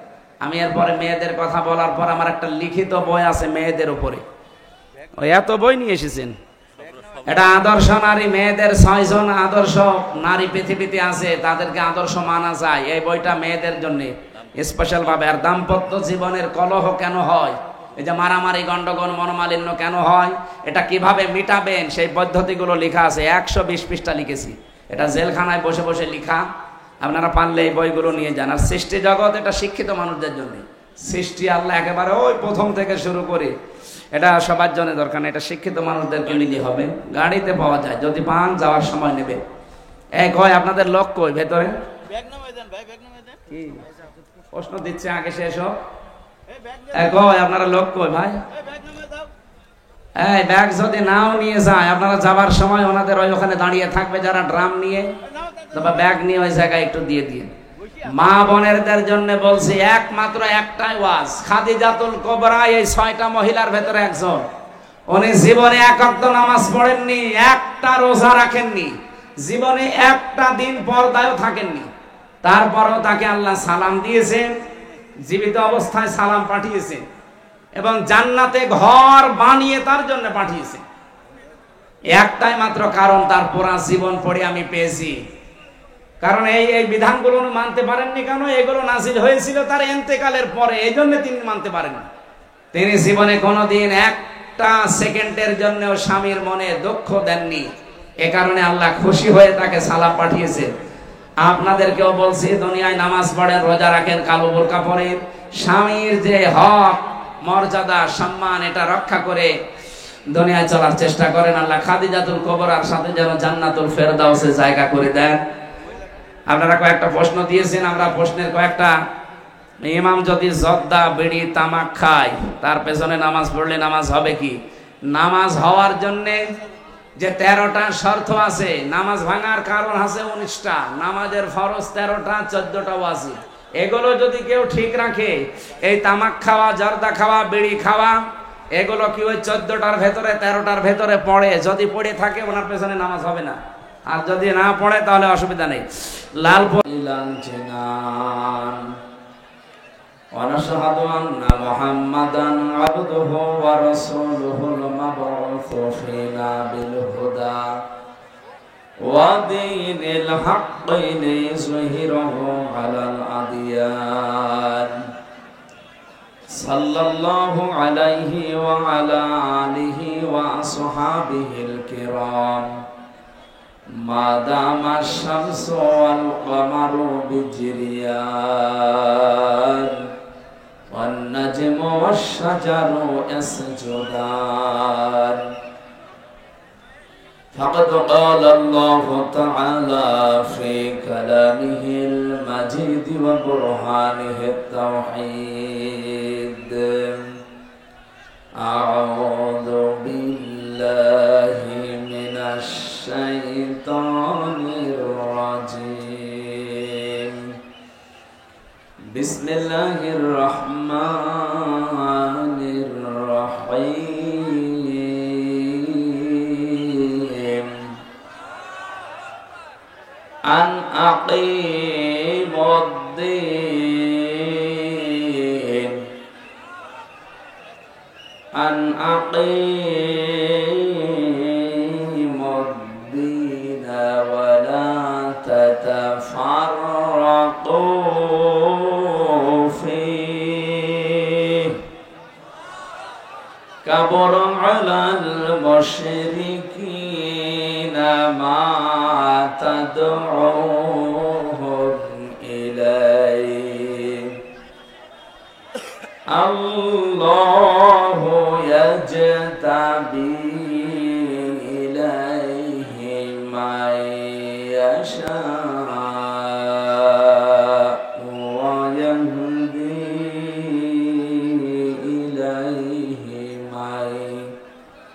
আমি এরপরে মেয়েদের কথা বলার পর আমার একটা লিখিত বই আছে মেয়েদের উপরে। ওই এত বই নিয়ে এসেছেন। এটা আদর্শ নারী, মেয়েদের 6 জন আদর্শ নারী পৃথিবীতে আছে, তাদেরকে আদর্শ মানা যায়। এই বইটা মেয়েদের জন্য স্পেশাল ভাবে। আর দাম্পত্য জীবনের কলহ কেন হয়, এই যে মারামারি, গন্ডগোল, মনোমালিন্য কেন হয়, এটা কিভাবে মিটাবেন, সেই পদ্ধতিগুলো লেখা আছে। 120 পৃষ্ঠা লিখেছি। এটা জেলখানায় বসে বসে লেখা। আপনারা পারলে এই বইগুলো নিয়ে যান। আর সৃষ্টি জগৎ, এটা শিক্ষিত মানুষদের জন্য। সৃষ্টি আল্লাহ একেবারে ওই প্রথম থেকে শুরু করে, এটা সবার জন্য দরকার না, এটা শিক্ষিত মানুষদেরকে নিতে হবে। গাড়িতে পাওয়া যায়, যদি পান যাওয়ার সময় নেবে। এক হয় আপনাদের লোক কই ভেতরে? কি প্রশ্ন দিচ্ছে, আগে শেষ হোক। এক হয় আপনারা লোক কই ভাই? এই ব্যাগ যদি নাও নিয়ে যায়, আপনারা যাবার সময় ওনাদের ওই ওখানে দাঁড়িয়ে থাকবে যারা ড্রাম নিয়ে, তবে ব্যাগ নিয়ে ওই জায়গায় একটু দিয়ে দিয়ে। মা বোনেরদের জন্য বলছি, একমাত্র একটাই ওয়াজ। খাদিজাতুল কুবরা এই 6টা মহিলার ভেতরে একজন। উনি জীবনে 1 ওয়াক্ত নামাজ পড়েননি, একটা রোজা রাখেননি, জীবনে একটা দিন পর্দায়ও থাকেননি। তারপরও তাকে আল্লাহ সালাম দিয়েছেন, জীবিত অবস্থায় সালাম পাঠিয়েছেন এবং জান্নাতে ঘর বানিয়ে তার জন্য পাঠিয়েছেন। একটাই মাত্র কারণ, তার পুরা জীবন পড়ে আমি পেয়েছি। কারণ এই বিধানগুলো মানতে পারেননি কেন? এগুলো নাযিল হয়েছিল তার ইন্তেকালের পরে, এই জন্য তিনি মানতে পারেননি। তিনি জীবনে কোনোদিন একটা সেকেন্ডের জন্যও স্বামীর মনে দুঃখ দেননি। এ কারণে আল্লাহ খুশি হয়ে তাকে সালাম পাঠিয়েছেন। আপনাদেরকেও বলছি, দুনিয়ায় নামাজ পড়েন, রোজা রাখেন, কালো বোরকা পরেন, স্বামীর যে হক, মর্যাদা, সম্মান, এটা রক্ষা করে দুনিয়ায় চলার চেষ্টা করেন। আল্লাহ খাদিজাতুল কুবরার সাথে যেন জান্নাতুল ফেরদাউসে জায়গা করে দেন। আপনারা কয়েকটা প্রশ্ন দিয়েছেন, আমরা প্রশ্নের কয়েকটা, ইমাম যদি জর্দা, বিড়ি, তামাক খায়, তার পেছনে নামাজ পড়লে নামাজ হবে কি? নামাজ হওয়ার জন্যে যে 13টা শর্ত আছে, নামাজ ভাঙার কারণ আছে 19টা, নামাজের ফরজ 13টা, 14টাও আছে। এগুলো যদি কেউ ঠিক রাখে, এই তামাক খাওয়া, জর্দা খাওয়া, বিড়ি খাওয়া, এগুলো কি ওই 14টার ভেতরে, 13টার ভেতরে পড়ে? যদি পড়ে থাকে ওনার পেছনে নামাজ হবে না, আর যদি না পড়ে তাহলে অসুবিধা নেই। লাল ونشهد أن محمدا عبده ورسوله المبعوث فينا بالهدى ودين الحق ليظهره على الأديان صلى الله عليه وعلى آله وأصحابه الكرام ما دام الشمس والقمر بجريان والنجم والشجر يسجدان فقد قال الله تعالى في كلامه المجيد وبرهانه التوحيد أعوذ بالله من الشيطان الرجيم بسم الله الرحمن الرحيم أن أقيموا الدين أن أقيموا الدين ولا تتفرقوا فيه كبر على المشركين ما تدعوهم إليه الله يجتبي إليه من يشاء ويهدي إليه من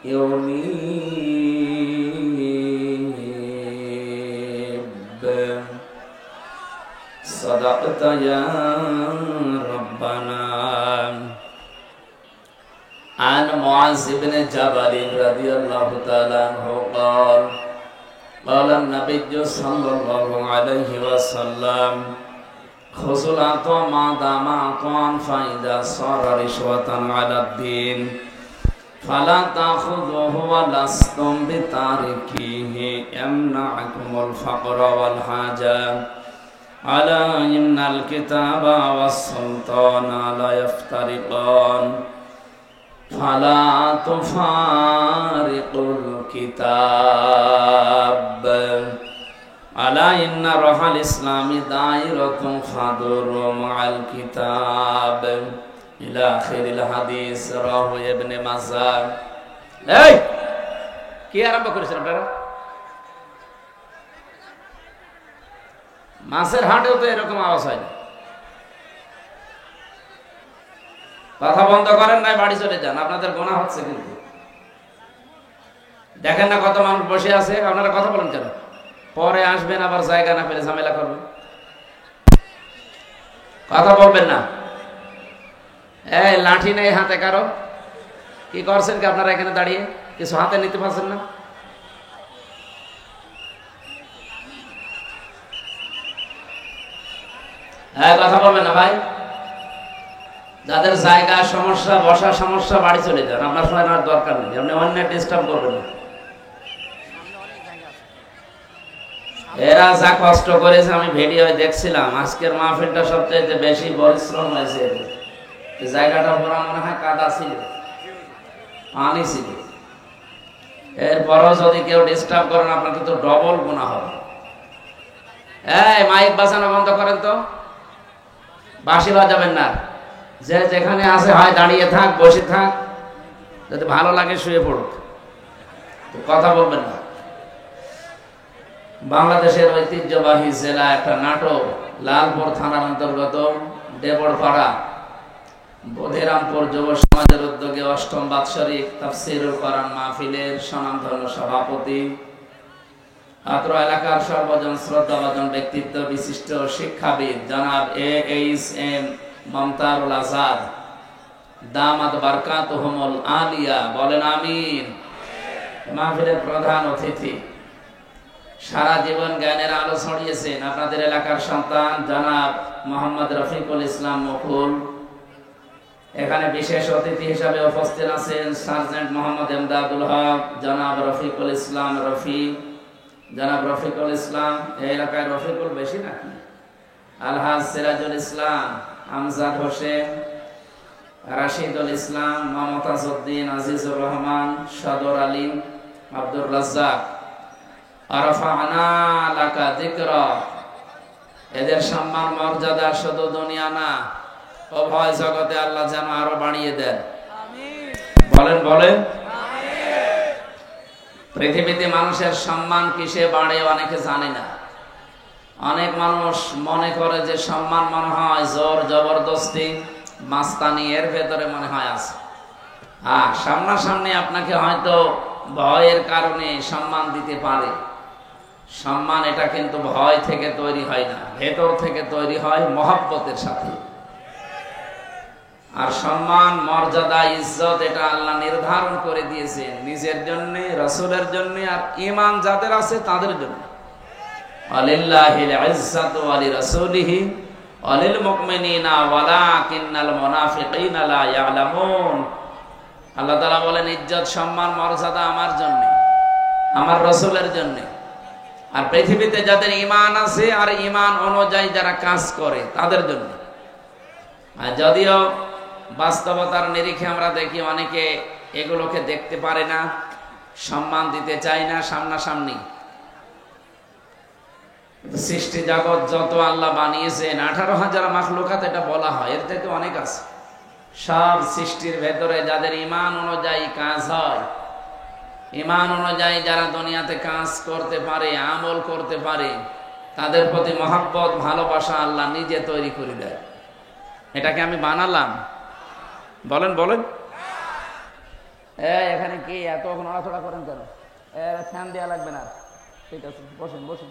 ينيب صدقت يا ربنا. عن معاذ بن جبل رضي الله تعالى عنه قال قال النبي صلى الله عليه وسلم خذوا العطاء ما دام عطاء فإذا صار رشوة على الدين فلا تأخذوه ولستم بتاركيه يمنعكم الفقر والحاجة ألا إن الكتاب والسلطان لا يفترقان فلا تفارقوا الكتاب ألا إن روح الإسلام دائرة فدوروا مع الكتاب إلى آخر الحديث رواه ابن ماجه. এই কি আরম্ভ করেছেন আপনারা? মাছের হাটেও তো এরকম আওয়াজ হয় না। কথা বন্ধ করেন, নাই বাড়ি চলে যান, আপনাদের গোনা হচ্ছে। কিন্তু দেখেন না কত মানুষ বসে আছে, আপনারা কথা বলেন কেন? পরে আসবেন, আবার জায়গা না পেলে ঝামেলা করবেন। কথা বলবেন না। এই লাঠি নেই হাতে কারো, কি করছেন কি আপনারা এখানে দাঁড়িয়ে? কিছু হাতে নিতে পারছেন না? হ্যাঁ, কথা বলবেন না ভাই। যাদের জায়গা সমস্যা, বসার সমস্যা, বাড়ি চলে যান, আপনার সময় নেওয়ার দরকার নেই, আপনি অন্য ডিস্টার্ব করবেন না। এরা যা কষ্ট করেছে আমি ভিডিও দেখছিলাম, আজকের মাহফিলটা সবচেয়ে বেশি পরিশ্রম হয়েছে। জায়গাটা পুরো মনে হয় কাদা ছিল, পানি ছিল। এরপরও যদি কেউ ডিস্টার্ব করেন আপনার কিন্তু ডবল গুনাহ হবে। এই মাইক বাজানো বন্ধ করেন তো, বাঁশি বাজাবেন না। যে যেখানে আছে হয় দাঁড়িয়ে থাক, বসে থাক, যদি ভালো লাগে শুয়ে পড়ুক, কথা বলবেন না। বাংলাদেশের ঐতিহ্যবাহী জেলা একটা নাটক, লালপুর থানার অন্তর্গত দেবড়পাড়া বধিরামপুর যুব সমাজের উদ্যোগে ৮ম বাৎসরিক তাফসীরুল কোরআন মাহফিলের স্বনামধন্য সভাপতি, অত্র এলাকার সর্বজন শ্রদ্ধাভাজন ব্যক্তিত্ব বিশিষ্ট শিক্ষাবিদ জনাব AHM মমতারুল আজাদ দামাত বারকাতুহুমুল আলিয়া, বলেন আমিন। মাহফিলের প্রধান অতিথি, সারা জীবন জ্ঞানের আলো ছড়িয়েছেন আপনাদের এলাকার সন্তান জনাব মোহাম্মদ রফিকুল ইসলাম মুকুল। এখানে বিশেষ অতিথি হিসাবে উপস্থিত আছেন সার্জেন্ট মোহাম্মদ এমদাদুল হক, জনাব রফিকুল ইসলাম রফি, জনাব রফিকুল ইসলাম। এই এলাকায় রফিকুল বেশি নাকি? আলহাজ সিরাজুল ইসলাম, আমজাদ হোসেন, রাশিদুল ইসলাম, মমতাজ উদ্দিন, আজিজুর রহমান, সদর আলী, আব্দুর রাজ্জাক। আরাফানা লাকা যিকরা, এদের সম্মান মর্যাদা শুধু দুনিয়া না, উভয় জগতে আল্লাহ যেন আরো বাড়িয়ে দেন। বলেন বলেন। পৃথিবীতে মানুষের সম্মান কিসে বাড়ে অনেকে জানে না। অনেক মানুষ মনে করে যে সম্মান মনে হয় জোর জবরদস্তি, মাস্তানি, এর ভেতরে মনে হয় আছে। সামনাসামনি আপনাকে হয়তো ভয়ের কারণে সম্মান দিতে পারে। সম্মান এটা কিন্তু ভয় থেকে তৈরি হয় না, ভেতর থেকে তৈরি হয় মহব্বতের সাথে। আর সম্মান, মর্যাদা, ইজ্জত এটা আল্লাহ নির্ধারণ করে দিয়েছেন নিজের জন্য, রাসূলের জন্য, আর ঈমান যাদের আছে তাদের জন্য। আলিল্লাহিল ইজ্জাতু ওয়া লিরাসূলিহি ওয়া লিল মুমিনিনা ওয়ালাকিন্নাল মুনাফিকিনা লা ইয়ালামুন। আল্লাহ তাআলা বলেন ইজ্জত, সম্মান, মর্যাদা আমার জন্য, আমার রাসূলের জন্য, আর পৃথিবীতে যাদের ঈমান আছে আর ঈমান অনুযায়ী যারা কাজ করে তাদের জন্য। আর যদিও বাস্তবতার নিরিখে আমরা দেখি অনেকে এগুলোকে দেখতে পারে না, সম্মান দিতে চায় না সামনাসামনি। সৃষ্টি জগৎ যত আল্লাহ বানিয়েছেন, 18,000 মাখলুকাত এটা বলা হয়, এর থেকে অনেক আছে। সব সৃষ্টির ভেতরে যাদের ঈমান অনুযায়ী কাজ হয়, ঈমান অনুযায়ী যারা দুনিয়াতে কাজ করতে পারে, আমল করতে পারে, তাদের প্রতি মহব্বত, ভালোবাসা আল্লাহ নিজে তৈরি করে দেয়। এটাকে আমি বানালাম? বলেন বলেন। এখানে কি এত নড়াচড়া করেন কেন? ফ্যান দেওয়া লাগবে না। ঠিক আছে, বসেন বসেন,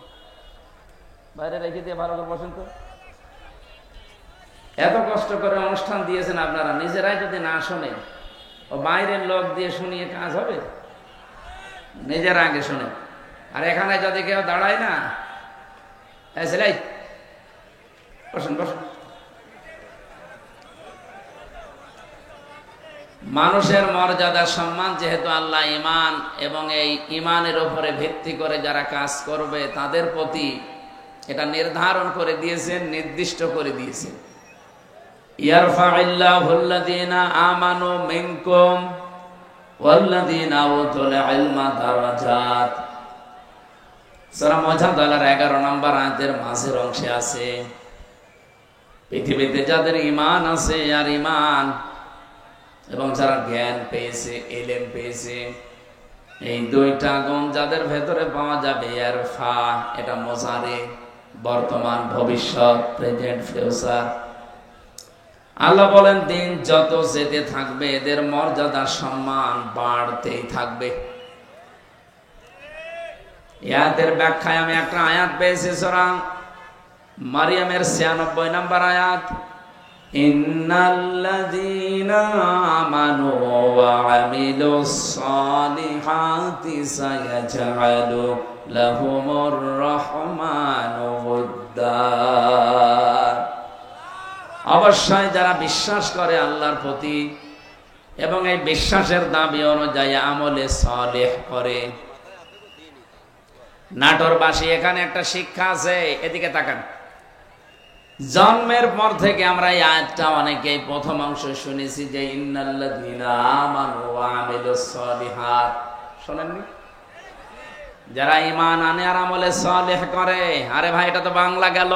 বাইরে রেখে দিয়ে ভালো করে বসেন তো। এত কষ্ট করে অনুষ্ঠান দিয়েছেন আপনারা, নিজেরাই যদি না শোনেন, ও বাইরের লোক দিয়ে শুনিয়ে কাজ হবে? নিজেরা আগে শোনে। আর এখানে যদি কেউ দাঁড়ায় না, সেলাই বসেন বসেন। মানুষের মর্যাদা, সম্মান যেহেতু আল্লাহ ঈমান এবং এই ঈমানের উপরে ভিত্তি করে যারা কাজ করবে তাদের প্রতি এটা নির্ধারণ করে দিয়েছেন, নির্দিষ্ট করে দিয়েছেন। ইয়ারফা'িল্লাহুল্লাযীনা আমানু মিনকুম ওয়াল্লাযীনা উতুল ইলমা দারাজাত। সূরা মুজাদালার 11 নম্বর আয়াতের মাঝের অংশে আছে, পৃথিবীতে যাদের ঈমান আছে আর ঈমান এবং যারা জ্ঞান পেয়েছে, ইলম পেয়েছে, এই দুইটা গুণ যাদের ভেতরে পাওয়া যাবে। ইয়ারফা, এটা মুজারে, বর্তমান, ভবিষ্যৎ, প্রেজেন্ট, ফিউচার। আল্লাহ বলেন দিন যত যেতে থাকবে এদের মর্যাদা, সম্মান বাড়তেই থাকবে। আয়াতের ব্যাখ্যায় আমি একটা আয়াত পেয়েছি, সূরা মারিয়ামের 96 নম্বর আয়াত, ইন্নাল্লাযীনা আমানু ওয়া আমিলুস সালিহাতি সায়াজআলু লাহুমুর রাহমানু উদ্দা। অবশ্যই যারা বিশ্বাস করে আল্লাহর প্রতি এবং এই বিশ্বাসের দাবি অনুযায়ী আমলে সালেহ করে। নাটোরবাসী, এখানে একটা শিক্ষা আছে, এদিকে তাকান। জন্মের পর থেকে আমরা এই আয়াতটা অনেকেই প্রথম অংশ শুনেছি যে ইন্নাল্লাযীনা আমানু ওয়া আমিলুস সালিহাত, শোনেননি? যারা ঈমান আনে আর আমলে সালেহ করে। আরে ভাই, এটা তো বাংলা গেল,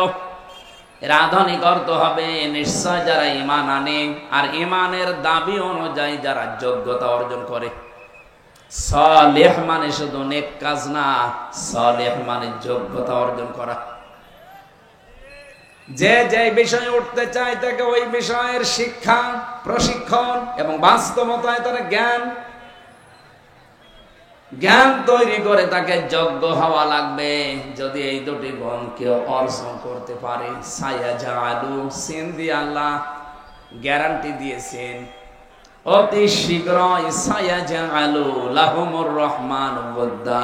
এর আধুনিক অর্থ হবে নিশ্চয় যারা ঈমান আনে আর ঈমানের দাবি অনুযায়ী যারা যোগ্যতা অর্জন করে। সালেহ মানে শুধু নেক কাজ না, সালেহ মানে যোগ্যতা অর্জন করা। যে যে বিষয়ে উঠতে চায় তাকে ওই বিষয়ের শিক্ষা, প্রশিক্ষণ এবং বাস্তবতায় তার জ্ঞান তৈরি করে তাকে যোগ্য হওয়া লাগবে। যদি এই দুটি গুণ কেউ অর্জন করতে পারে, সায়াজালু, সিন দিয়ে আল্লাহ গ্যারান্টি দিয়েছেন অতি শীঘ্রই সায়াজালু লাহুমুর রহমান ওয়াদ্দা।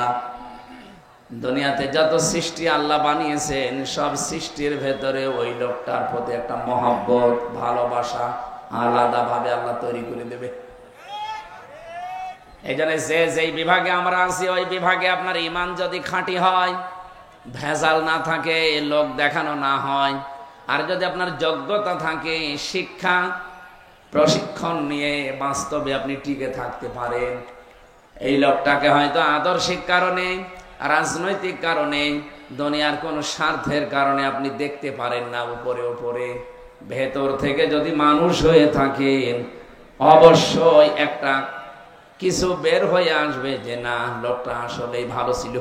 দুনিয়াতে যত সৃষ্টি আল্লাহ বানিয়েছেন সব সৃষ্টির ভেতরে ওই লোকটার প্রতি একটা মহব্বত, ভালোবাসা আলাদা ভাবে আল্লাহ তৈরি করে দেবে। এই জন্য যেই বিভাগে আমরা আছি ওই বিভাগে আপনার ঈমান যদি খাঁটি হয়, ভেজাল না থাকে, লোক দেখানো না হয়, আর যদি আপনার যোগ্যতা থাকে, শিক্ষা প্রশিক্ষণ নিয়ে বাস্তবে আপনি টিকে থাকতে পারেন, এই লোকটাকে হয়তো আদর্শিক কারণে, রাজনৈতিক কারণে, দুনিয়ার কোন স্বার্থের কারণে আপনি দেখতে পারেন না উপরে উপরে, ভেতর থেকে যদি মানুষ হয়ে থাকেন অবশ্যই একটা কিছু বের হয়ে আসবে যে না, লোকটা আসলেই ভালো ছিল।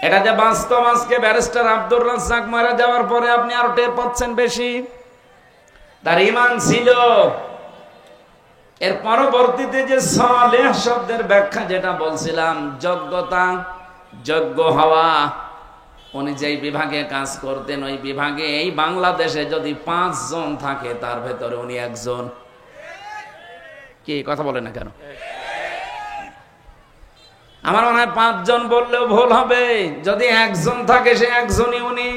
এটা যে বাস্তব, আজকে ব্যারিস্টার আব্দুর রাজ্জাক মারা যাওয়ার পরে আপনি আরো টের পাচ্ছেন বেশি। তার ঈমান ছিল। এর পরবর্তীতে যে সালেহ শব্দের ব্যাখ্যা যেটা বলছিলাম, যোগ্যতা, যোগ্য হওয়া। উনি যেই বিভাগে কাজ করতেন ওই বিভাগে এই বাংলাদেশে যদি 5 জন থাকে তার ভেতরে উনি একজন। কি কথা বলে না কেন? আমার মনে হয় 5 জন বললেও ভুল হবে। যদি একজন থাকে সে একজনই উনি।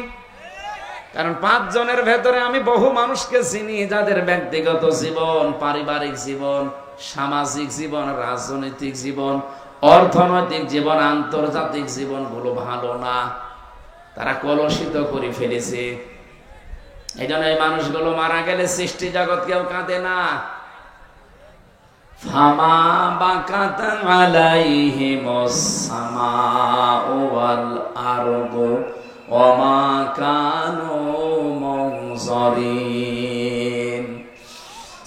কারণ 5 জনের ভেতরে আমি বহু মানুষকে চিনি যাদের ব্যক্তিগত জীবন, পারিবারিক জীবন, সামাজিক জীবন, রাজনৈতিক জীবন, অর্থনৈতিক জীবন, আন্তর্জাতিক জীবন গুলো ভালো না, তারা কলুষিত করে ফেলেছে। এই জন্য এই মানুষগুলো মারা গেলে সৃষ্টি জগৎ কেউ কাঁদে না। ফামা বাকাত আলাইহিমুস সামাউ ওয়াল আরদু ওয়ামা কানু মুনজারিন।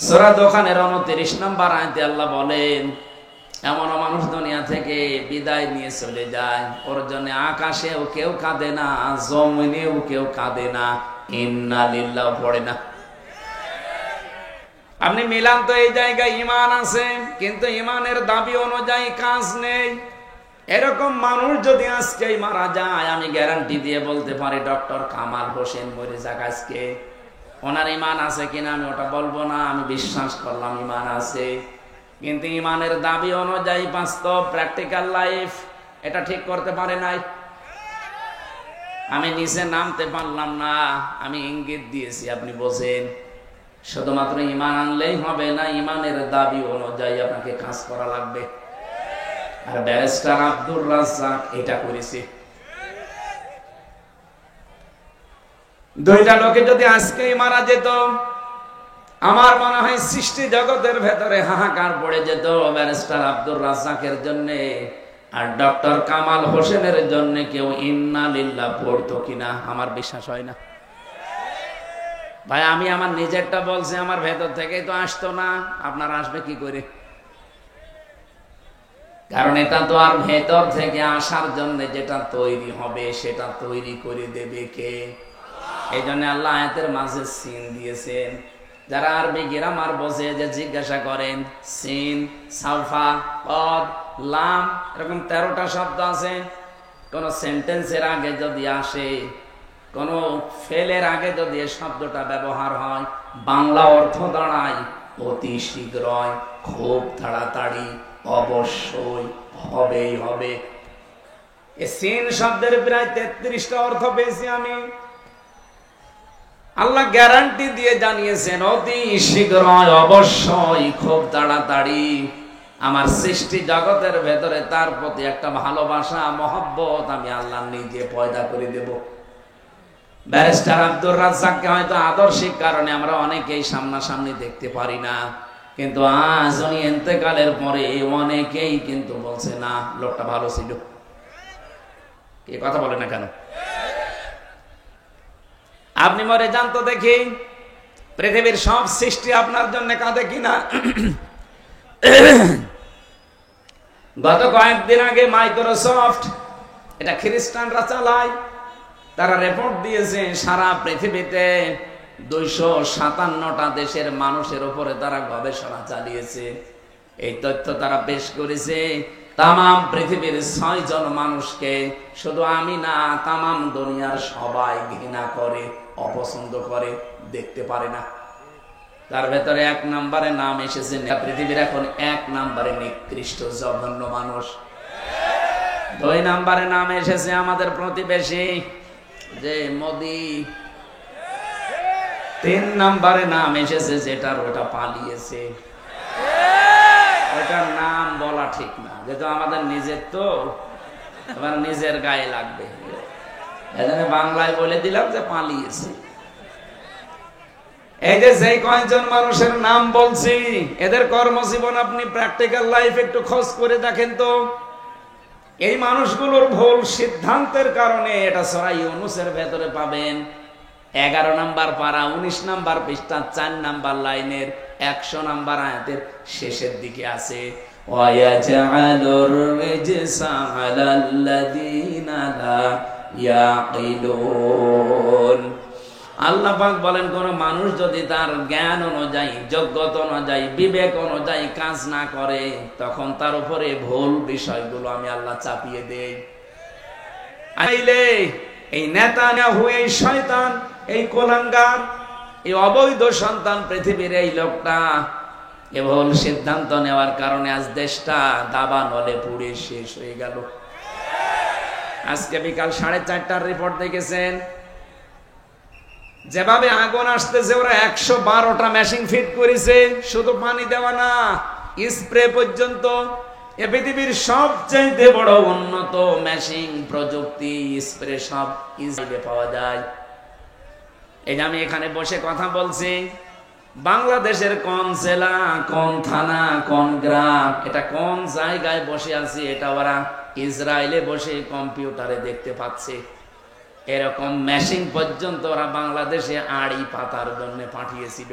সূরা দোকানের 29 নম্বর আয়াতে আল্লাহ বলেন, এমন মানুষ দুনিয়া থেকে বিদায় নিয়ে চলে যায়, ওর জন্য আকাশেও কেউ কাঁদে না, জমিনেও কেউ কাঁদে না, ইন্না লিল্লাহ পড়ে না। আপনি মিলান তো এই জায়গায় ঈমান আছে কিন্তু ঈমানের দাবি অনুযায়ী কাজ নেই। এরকম মানুষ যদি আজকে মারা যায়, আমি গ্যারান্টি দিয়ে বলতে পারি ডক্টর কামাল হোসেন মরে যাক আজকে, ওনার ঈমান আছে কিনা আমি ওটা বলবো না, আমি বিশ্বাস করলাম ঈমান আছে, কিন্তু ঈমানের দাবি অনুযায়ী বাস্তব প্র্যাকটিক্যাল লাইফ এটা ঠিক করতে পারে নাই। আমি নিচে নামতে পারলাম না, আমি ইঙ্গিত দিয়েছি, আপনি বোঝেন। শুধুমাত্র ঈমান আনলেই হবে না, ঈমানের দাবি অনুযায়ী আপনাকে কাজ করা লাগবে। আর ব্যারিস্টার আব্দুর রাজ্জাক এটা করেছে। দুইটা লোকে যদি আজকেই মারা যেত, আমার মনে হয় সৃষ্টি জগতের ভেতরে হাহাকার পড়ে যেত ব্যারিস্টার আব্দুর রাজ্জাকের জন্য, আর ডক্টর কামাল হোসেনের জন্য কেউ ইন্না লিল্লাহ পড়তো কিনা আমার বিশ্বাস হয় না। ভাই আমি আমার নিজেরটা বলছি, আমার ভেতর থেকেই তো আসতো না, আপনার আসবে কি করে? কারণ এটা তো আর ভেতর থেকে আসার জন্য যেটা তৈরি হবে সেটা তৈরি করে দেবে কে? এই জন্য আল্লাহ আয়াতের মাঝে সিন দিয়েছেন। যারা আরবি গ্রামার বোঝে যে জিজ্ঞাসা করেন, সিন, সাউফা, পদ, লাম, এরকম 13টা শব্দ আছে। কোন সেন্টেন্সের আগে যদি আসে, কোন ফেলের আগে যদি এই শব্দটা ব্যবহার হয়, বাংলা অর্থ দাঁড়ায় অতি শীঘ্রই, খুব তাড়াতাড়ি, অবশ্যই, হবেই হবে। এই সিন শব্দের প্রায় 33টা অর্থ পেয়েছি আমি। আল্লাহ গ্যারান্টি দিয়ে জানিয়েছেন অতি শীঘ্রই, অবশ্যই, খুব তাড়াতাড়ি আমার সৃষ্টি জগতের ভেতরে তার প্রতি একটা ভালোবাসা, মহব্বত আমি আল্লাহ নিজে পয়দা করে দেব। ব্যারিস্টার আব্দুর রাজ্জাককে হয়তো আদর্শিক কারণে আমরা অনেকেই সামনাসামনি দেখতে পারি না, কিন্তু আজ উনি ইন্তেকালের পরে অনেকেই কিন্তু বলছে না, লোকটা ভালো ছিল। কি কথা বলে না কেন? আপনি মরে যান তো দেখি, পৃথিবীর সব সৃষ্টি আপনার জন্য কাঁদে কিনা? গত কয়েকদিন আগে মাইক্রোসফট, এটা খ্রিস্টানরা চালায়, তারা রিপোর্ট দিয়েছে সারা পৃথিবীতে 257টা দেশের মানুষের উপরে তারা গবেষণা চালিয়েছে। এই তথ্য তারা পেশ করেছে। তাম পৃথিবীর 6 জন মানুষকে, শুধু আমি না, তাম দুনিয়ার সবাই ঘৃণা করে, অপছন্দ করে, দেখতে পারে না। তার ভেতরে 1 নম্বরে নাম এসেছে, পৃথিবীর এখন 1 নম্বরে নিকৃষ্ট জঘন্য মানুষ। 2 নম্বরে নাম এসেছে আমাদের প্রতিবেশী যে মোদি। 3 নম্বরে নাম এসেছে যেটার ওটা পালিয়েছে, ওটার নাম বলা ঠিক না, যেহেতু আমাদের নিজের, তো এবার নিজের গায়ে লাগবে, এজন্য বাংলায় বলে দিলাম যে পালিয়েছে। এই যে কয়েকজন মানুষের নাম বলছি, এদের কর্মজীবন আপনি প্র্যাকটিক্যাল লাইফ একটু খোঁজ করে দেখেন তো। এই মানুষগুলোর ভুল সিদ্ধান্তের কারণে, এটা সূরা ইউনূসের ভেতরে পাবেন, 11 নম্বর পারা, 19 নম্বর পৃষ্ঠা, 4 নম্বর লাইনের 100 নম্বর আয়াতের শেষের দিকে আছে, ওয়ায়াজআলুর রিজসা আলাল্লাযীনা লা ইয়াকিলুন। আল্লাহ পাক বলেন, কোন মানুষ যদি তার জ্ঞান অনুযায়ী, যোগ্যতা অনুযায়ী, বিবেক অনুযায়ী কাজ না করে, তখন তার উপরে ভুল বিষয়গুলো আমি আল্লাহ চাপিয়ে দেই। আইলে এই নেতানিয়াহু, এই শয়তান, এই কোলাঙ্গার, এই অবৈধ সন্তান পৃথিবীর এই লোকটা এ ভুল সিদ্ধান্ত নেওয়ার কারণে আজ দেশটা দাবানলে পুড়ে শেষ হয়ে গেল। আজকে বিকাল 4:30টার রিপোর্ট দেখেছেন, যেভাবে আগুন আসতেছে, ওরা 112টা মেশিন ফিট করেছে, শুধু পানি দেওয়া না, স্প্রে পর্যন্ত। এ পৃথিবীর সবচেয়ে বড় উন্নত মেশিন প্রযুক্তি, স্প্রে সব ইজিলি পাওয়া যায়। এই যে আমি এখানে বসে কথা বলছি, বাংলাদেশের কোন জেলা, কোন থানা, কোন গ্রাম, এটা কোন জায়গায় বসে আছি, এটা ওরা ইসরায়েলে বসে কম্পিউটারে দেখতে পাচ্ছে। এরকম মেশিন পর্যন্ত ওরা বাংলাদেশে আড়ি পাতার জন্য পাঠিয়েছিল।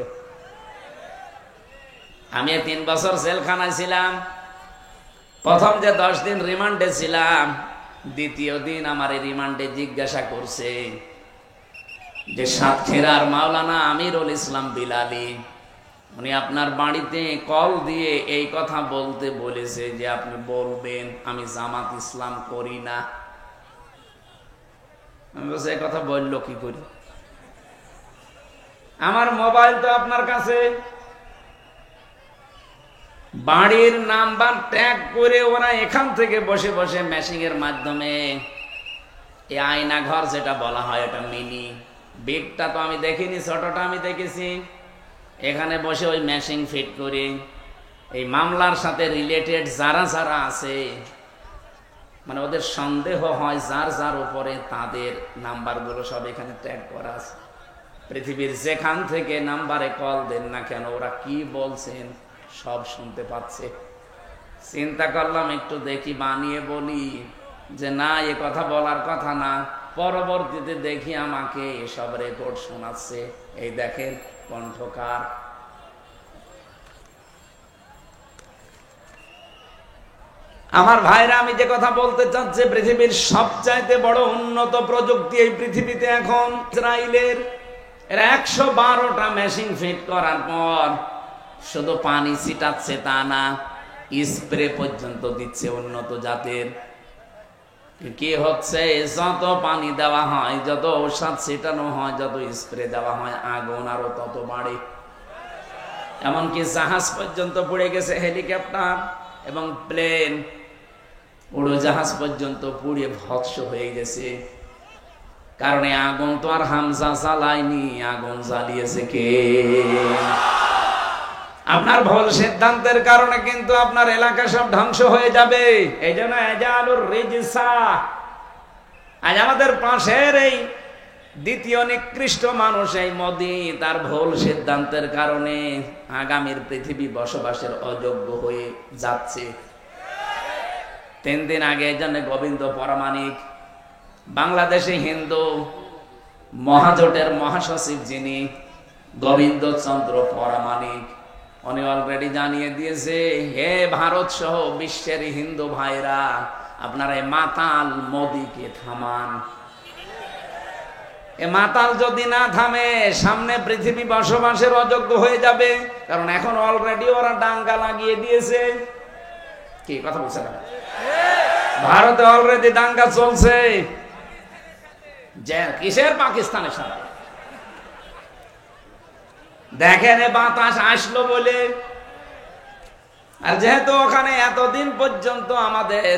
আমি 3 বছর জেলখানায় ছিলাম। প্রথম যে 10 দিন রিমান্ডে ছিলাম, দ্বিতীয় দিন আমার রিমান্ডে জিজ্ঞাসা করছে যে সাতক্ষীরার মাওলানা আমিরুল ইসলাম বিলালী, উনি আপনার বাড়িতে কল দিয়ে এই কথা বলতে বলেছে যে আপনি বলবেন আমি জামাত ইসলাম করি না। আমি বলছি, এই কথা বললো কি করি? আমার মোবাইল তো আপনার কাছে, বাড়ির নাম্বার ট্যাগ করে ওরা এখান থেকে বসে বসে মেশিনের মাধ্যমে, এই আয়না ঘর যেটা বলা হয়, এটা মিনি, বিগটা তো আমি দেখিনি, ছোটটা আমি দেখেছি। এখানে বসে ওই মেশিন ফিট করে এই মামলার সাথে রিলেটেড যারা যারা আছে, মানে ওদের সন্দেহ হয় যার যার উপরে, তাদের নাম্বারগুলো সব এখানে ট্যাগ করা আছে। পৃথিবীর যেখান থেকে নাম্বারে কল দেন না কেন, ওরা কি বলছেন সব শুনতে পাচ্ছে। চিন্তা করলাম একটু দেখি, বানিয়ে বলি যে না, এ কথা বলার কথা না। পরবর্তীতে দেখি আমাকে এসব রেকর্ড শোনাচ্ছে। এই দেখেন কণ্ঠকার। আমার ভাইরা, আমি যে কথা বলতে চাচ্ছি, পৃথিবীর সবচাইতে বড় উন্নত প্রযুক্তি এই পৃথিবীতে এখন ইসরায়েলের। এরা 112টা মেশিন ফিট করার পর শুধু পানি ছিটাচ্ছে তা না, স্প্রে পর্যন্ত দিচ্ছে উন্নত জাতের। কি হচ্ছে, যত পানি দেওয়া হয়, যত ঔষধ ছিটানো হয়, যত স্প্রে দেওয়া হয়, আগুন আরো তত বাড়ে। এমনকি জাহাজ পর্যন্ত পুড়ে গেছে, হেলিকপ্টার এবং প্লেন, উড়োজাহাজ পর্যন্ত পুড়ে ভস্ম হয়ে গেছে। কারণ এই আগুন তো আর হামজা চালায়নি, আগুন জ্বালিয়েছে কে? আপনার ভুল সিদ্ধান্তের কারণে কিন্তু আপনার এলাকা সব ধ্বংস হয়ে যাবে। এই জন্য এজালুর রিজসা, আজ আমাদের পাশের এই দ্বিতীয় নিকৃষ্ট মানুষ এই মোদি, তার ভুল সিদ্ধান্তের কারণে আগামীর পৃথিবী বসবাসের অযোগ্য হয়ে যাচ্ছে। 3 দিন আগে এই জন্য গোবিন্দ পরামানিক, বাংলাদেশে হিন্দু মহাজোটের মহাসচিব যিনি গোবিন্দ চন্দ্র পরামানিক, উনি অলরেডি জানিয়ে দিয়েছে, হে ভারত সহ বিশ্বের হিন্দু ভাইরা, আপনারা এই মাতাল মোদিকে থামান। এ মাতাল যদি না থামে, সামনে পৃথিবী বসবাসের অযোগ্য হয়ে যাবে। কারণ এখন অলরেডি ওরা দাঙ্গা লাগিয়ে দিয়েছে। কি কথা বলছেন? ভারতে অলরেডি দাঙ্গা চলছে। যে কিসের? পাকিস্তানের সাথে। দেখেন এ বাতাস আসলো বলে। আর যেহেতু ওখানে এতদিন পর্যন্ত আমাদের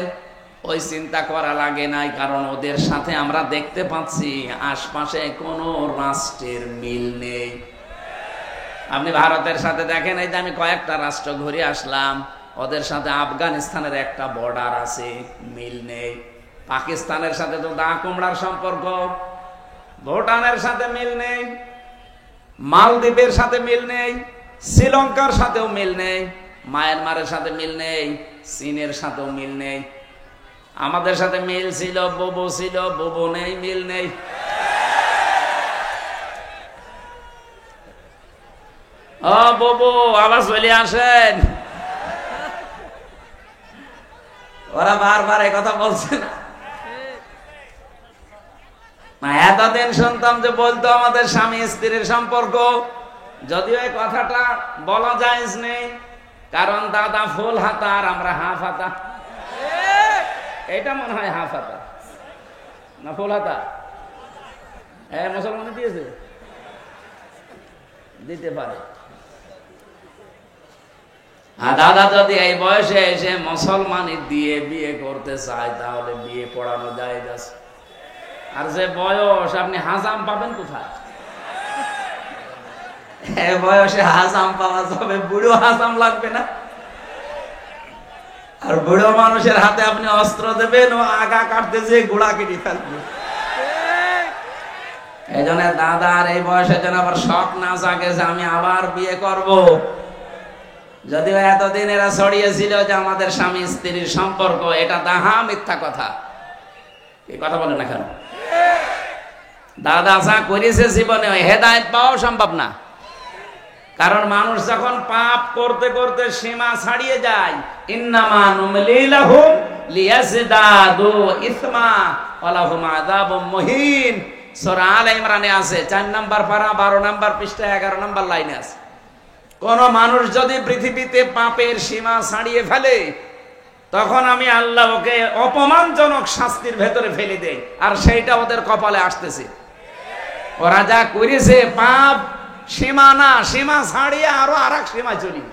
ওই চিন্তা করা লাগে নাই, কারণ ওদের সাথে আমরা দেখতে পাচ্ছি আশপাশে কোনো রাষ্ট্রের মিল নেই। আপনি ভারতের সাথে দেখেন, এই যে আমি কয়েকটা রাষ্ট্র ঘুরে আসলাম, ওদের সাথে আফগানিস্তানের একটা বর্ডার আছে, মিল নেই। পাকিস্তানের সাথে তো দা কুমড়ার সম্পর্ক, ভুটানের সাথে মিল নেই, মালদ্বীপের সাথে মিল নেই, শ্রীলঙ্কার সাথেও মিল নেই, মায়ানমারের সাথে মিল নেই, চীনের সাথেও মিল নেই। আমাদের সাথে মিল ছিল, বুবু ছিল, বুবু নেই, মিল নেই। ও বুবু, আবার চলে আসেন। ওরা বারবার এই কথা বলছে না? এতদিন শুনতাম যে বলতো আমাদের স্বামী স্ত্রীর সম্পর্ক, যদিও এই কথাটা বলা জায়েজ নেই, কারণ দাদা ফুল হাতা আর আমরা হাফ হাতা। এটা মনে হয় হাফ হাতা না ফুল হাতা? মুসলমান দিয়েছে, দিতে পারে। আর দাদা যদি এই বয়সে এসে মুসলমানি দিয়ে বিয়ে করতে চায়, তাহলে বিয়ে পড়ানো যায় যাচ্ছে। আর যে বয়স, আপনি হাজাম পাবেন কোথায়? বয়সে হাজাম পাওয়া যাবে, বুড়ো হাজাম লাগবে না? আর বুড়ো মানুষের হাতে আপনি অস্ত্র দেবেন, ও আগা কাটতে যে গোড়া কেটে ফেলবে। এই জন্য দাদার এই বয়সে যেন আবার শখ না জাগে যে আমি আবার বিয়ে করব। যদিও এতদিন এরা ছড়িয়েছিল যে আমাদের স্বামী স্ত্রীর সম্পর্ক, এটা দাহা মিথ্যা কথা। এই কথা বলে না কেন? দাদা যা করেছে জীবনে, হেদায়েত পাওয়া সম্ভব না। কারণ মানুষ যখন পাপ করতে করতে সীমা ছাড়িয়ে যায়, ইন্নামা নুমলি লাহুম লিয়াজদাদু ইসমা ওয়া লাহুম আযাবুম মুহিন, সূরা আলে ইমরানে আছে, 4 নম্বর পারা 12 নম্বর পৃষ্ঠা 11 নম্বর লাইনে আছে। কোন মানুষ যদি পৃথিবীতে পাপের সীমা ছাড়িয়ে ফেলে, তখন আমি আল্লাহ ওকে অপমানজনক শাস্তির ভেতরে ফেলে দেই, আর সেইটা ওদের কপালে আসতেছে। ওরা যা করেছে পাপ সীমা না, সীমা ছাড়িয়ে আরো আর এক সীমা চলি।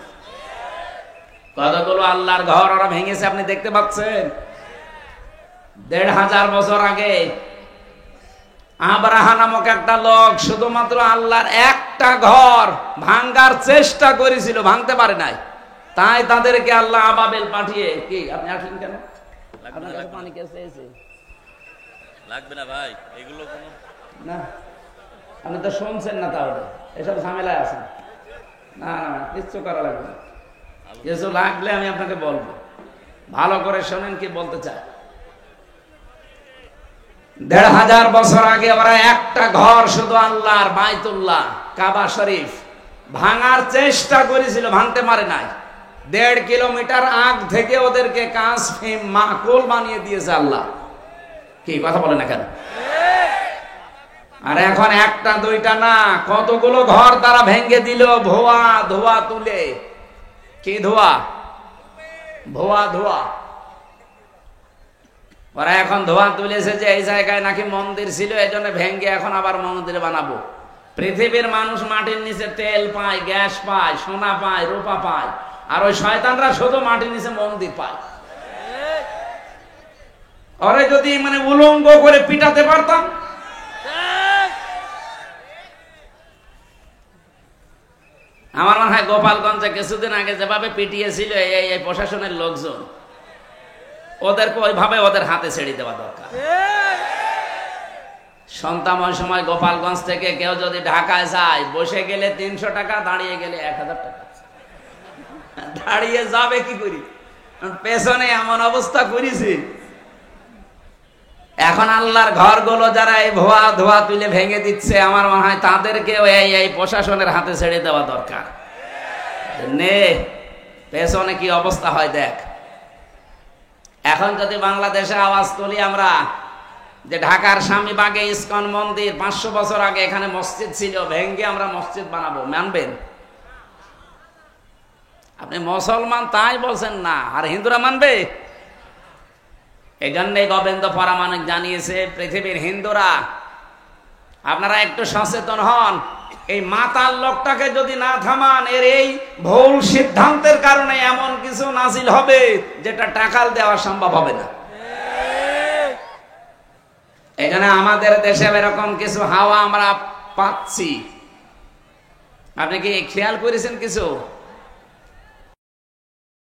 কতগুলো আল্লাহর ঘর ওরা ভেঙেছে, আপনি দেখতে পাচ্ছেন। 1500 বছর আগে আব্রাহা নামক একটা লোক শুধুমাত্র আল্লাহর একটা ঘর ভাঙার চেষ্টা করেছিল, ভাঙতে পারে নাই। তাই তাদেরকে আল্লাহ আবাবিল পাঠিয়ে, কি আপনি আসলেন কেন? পানি লাগবে না ভাই, এগুলো কোনো না, আপনি তো শুনছেন না, তাহলে এসব ঝামেলায় আছেন। না না, কিচ্ছু করা লাগবে না। কিছু লাগলে আমি আপনাকে বলবো, ভালো করে শোনেন কি বলতে চাই। 1500 বছর আগে ওরা একটা ঘর শুধু আল্লাহর বাইতুল্লাহ কাবা শরীফ ভাঙার চেষ্টা করেছিল, ভাঙতে পারে নাই। 1.5 কিলোমিটার আগ থেকে ওদেরকে কাঁচ ফিম মাকুল বানিয়ে দিয়েছে আল্লাহ। কি কথা বলে না কেন? আর এখন একটা দুইটা না, কতগুলো ঘর তারা ভেঙে দিল ধোয়া ধোয়া তুলে। কি ধোয়া? ধোয়া ধোয়া। ওরা এখন ধোয়া তুলেছে যে এই জায়গায় নাকি মন্দির ছিল, এই জন্য ভেঙে এখন আবার মন্দির বানাবো। পৃথিবীর মানুষ মাটির নিচে তেল পায়, গ্যাস পায়, সোনা পায়, রূপা পায়, আর ওই শয়তানরা শুধু মাটির নিচে মন্দির পায়। ওরে যদি উলঙ্গ করে পিটাতে পারতাম, আমার মনে হয় গোপালগঞ্জে কিছুদিন আগে যেভাবে পিটিয়েছিল এই প্রশাসনের লোকজন, ওদেরকে ওইভাবে ওদের হাতে ছেড়ে দেওয়া দরকার। সন্তান ওই সময় গোপালগঞ্জ থেকে কেউ যদি ঢাকায় যায়, বসে গেলে 300 টাকা, দাঁড়িয়ে গেলে 1000 টাকা। দাঁড়িয়ে যাবে কি করি, পেছনে এমন অবস্থা করেছি। এখন আল্লাহর ঘরগুলো যারা এই ভুয়া ধোয়া তুলে ভেঙে দিচ্ছে, আমার মনে হয় তাদেরকেও এই প্রশাসনের হাতে ছেড়ে দেওয়া দরকার। নে পেছনে কি অবস্থা হয় দেখ। এখন যদি বাংলাদেশে আওয়াজ তুলি আমরা যে ঢাকার স্বামীবাগে ইসকন মন্দির 500 বছর আগে এখানে মসজিদ ছিল, ভেঙ্গে আমরা মসজিদ বানাবো, মানবেন? আপনি মুসলমান তাই বলছেন না, আর হিন্দুরা মানবে? এই জন্যই গোবিন্দ পরামানিক জানিয়েছে, পৃথিবীর হিন্দুরা আপনারা একটু সচেতন হন। এই মাতাল লোকটাকে যদি না থামান, এর এই ভুল সিদ্ধান্তের কারণে এমন কিছু নাজিল হবে যেটা টাকাল দেওয়া সম্ভব হবে না। এখানে আমাদের দেশে এরকম কিছু হাওয়া আমরা পাচ্ছি, আপনি কি খেয়াল করেছেন কিছু?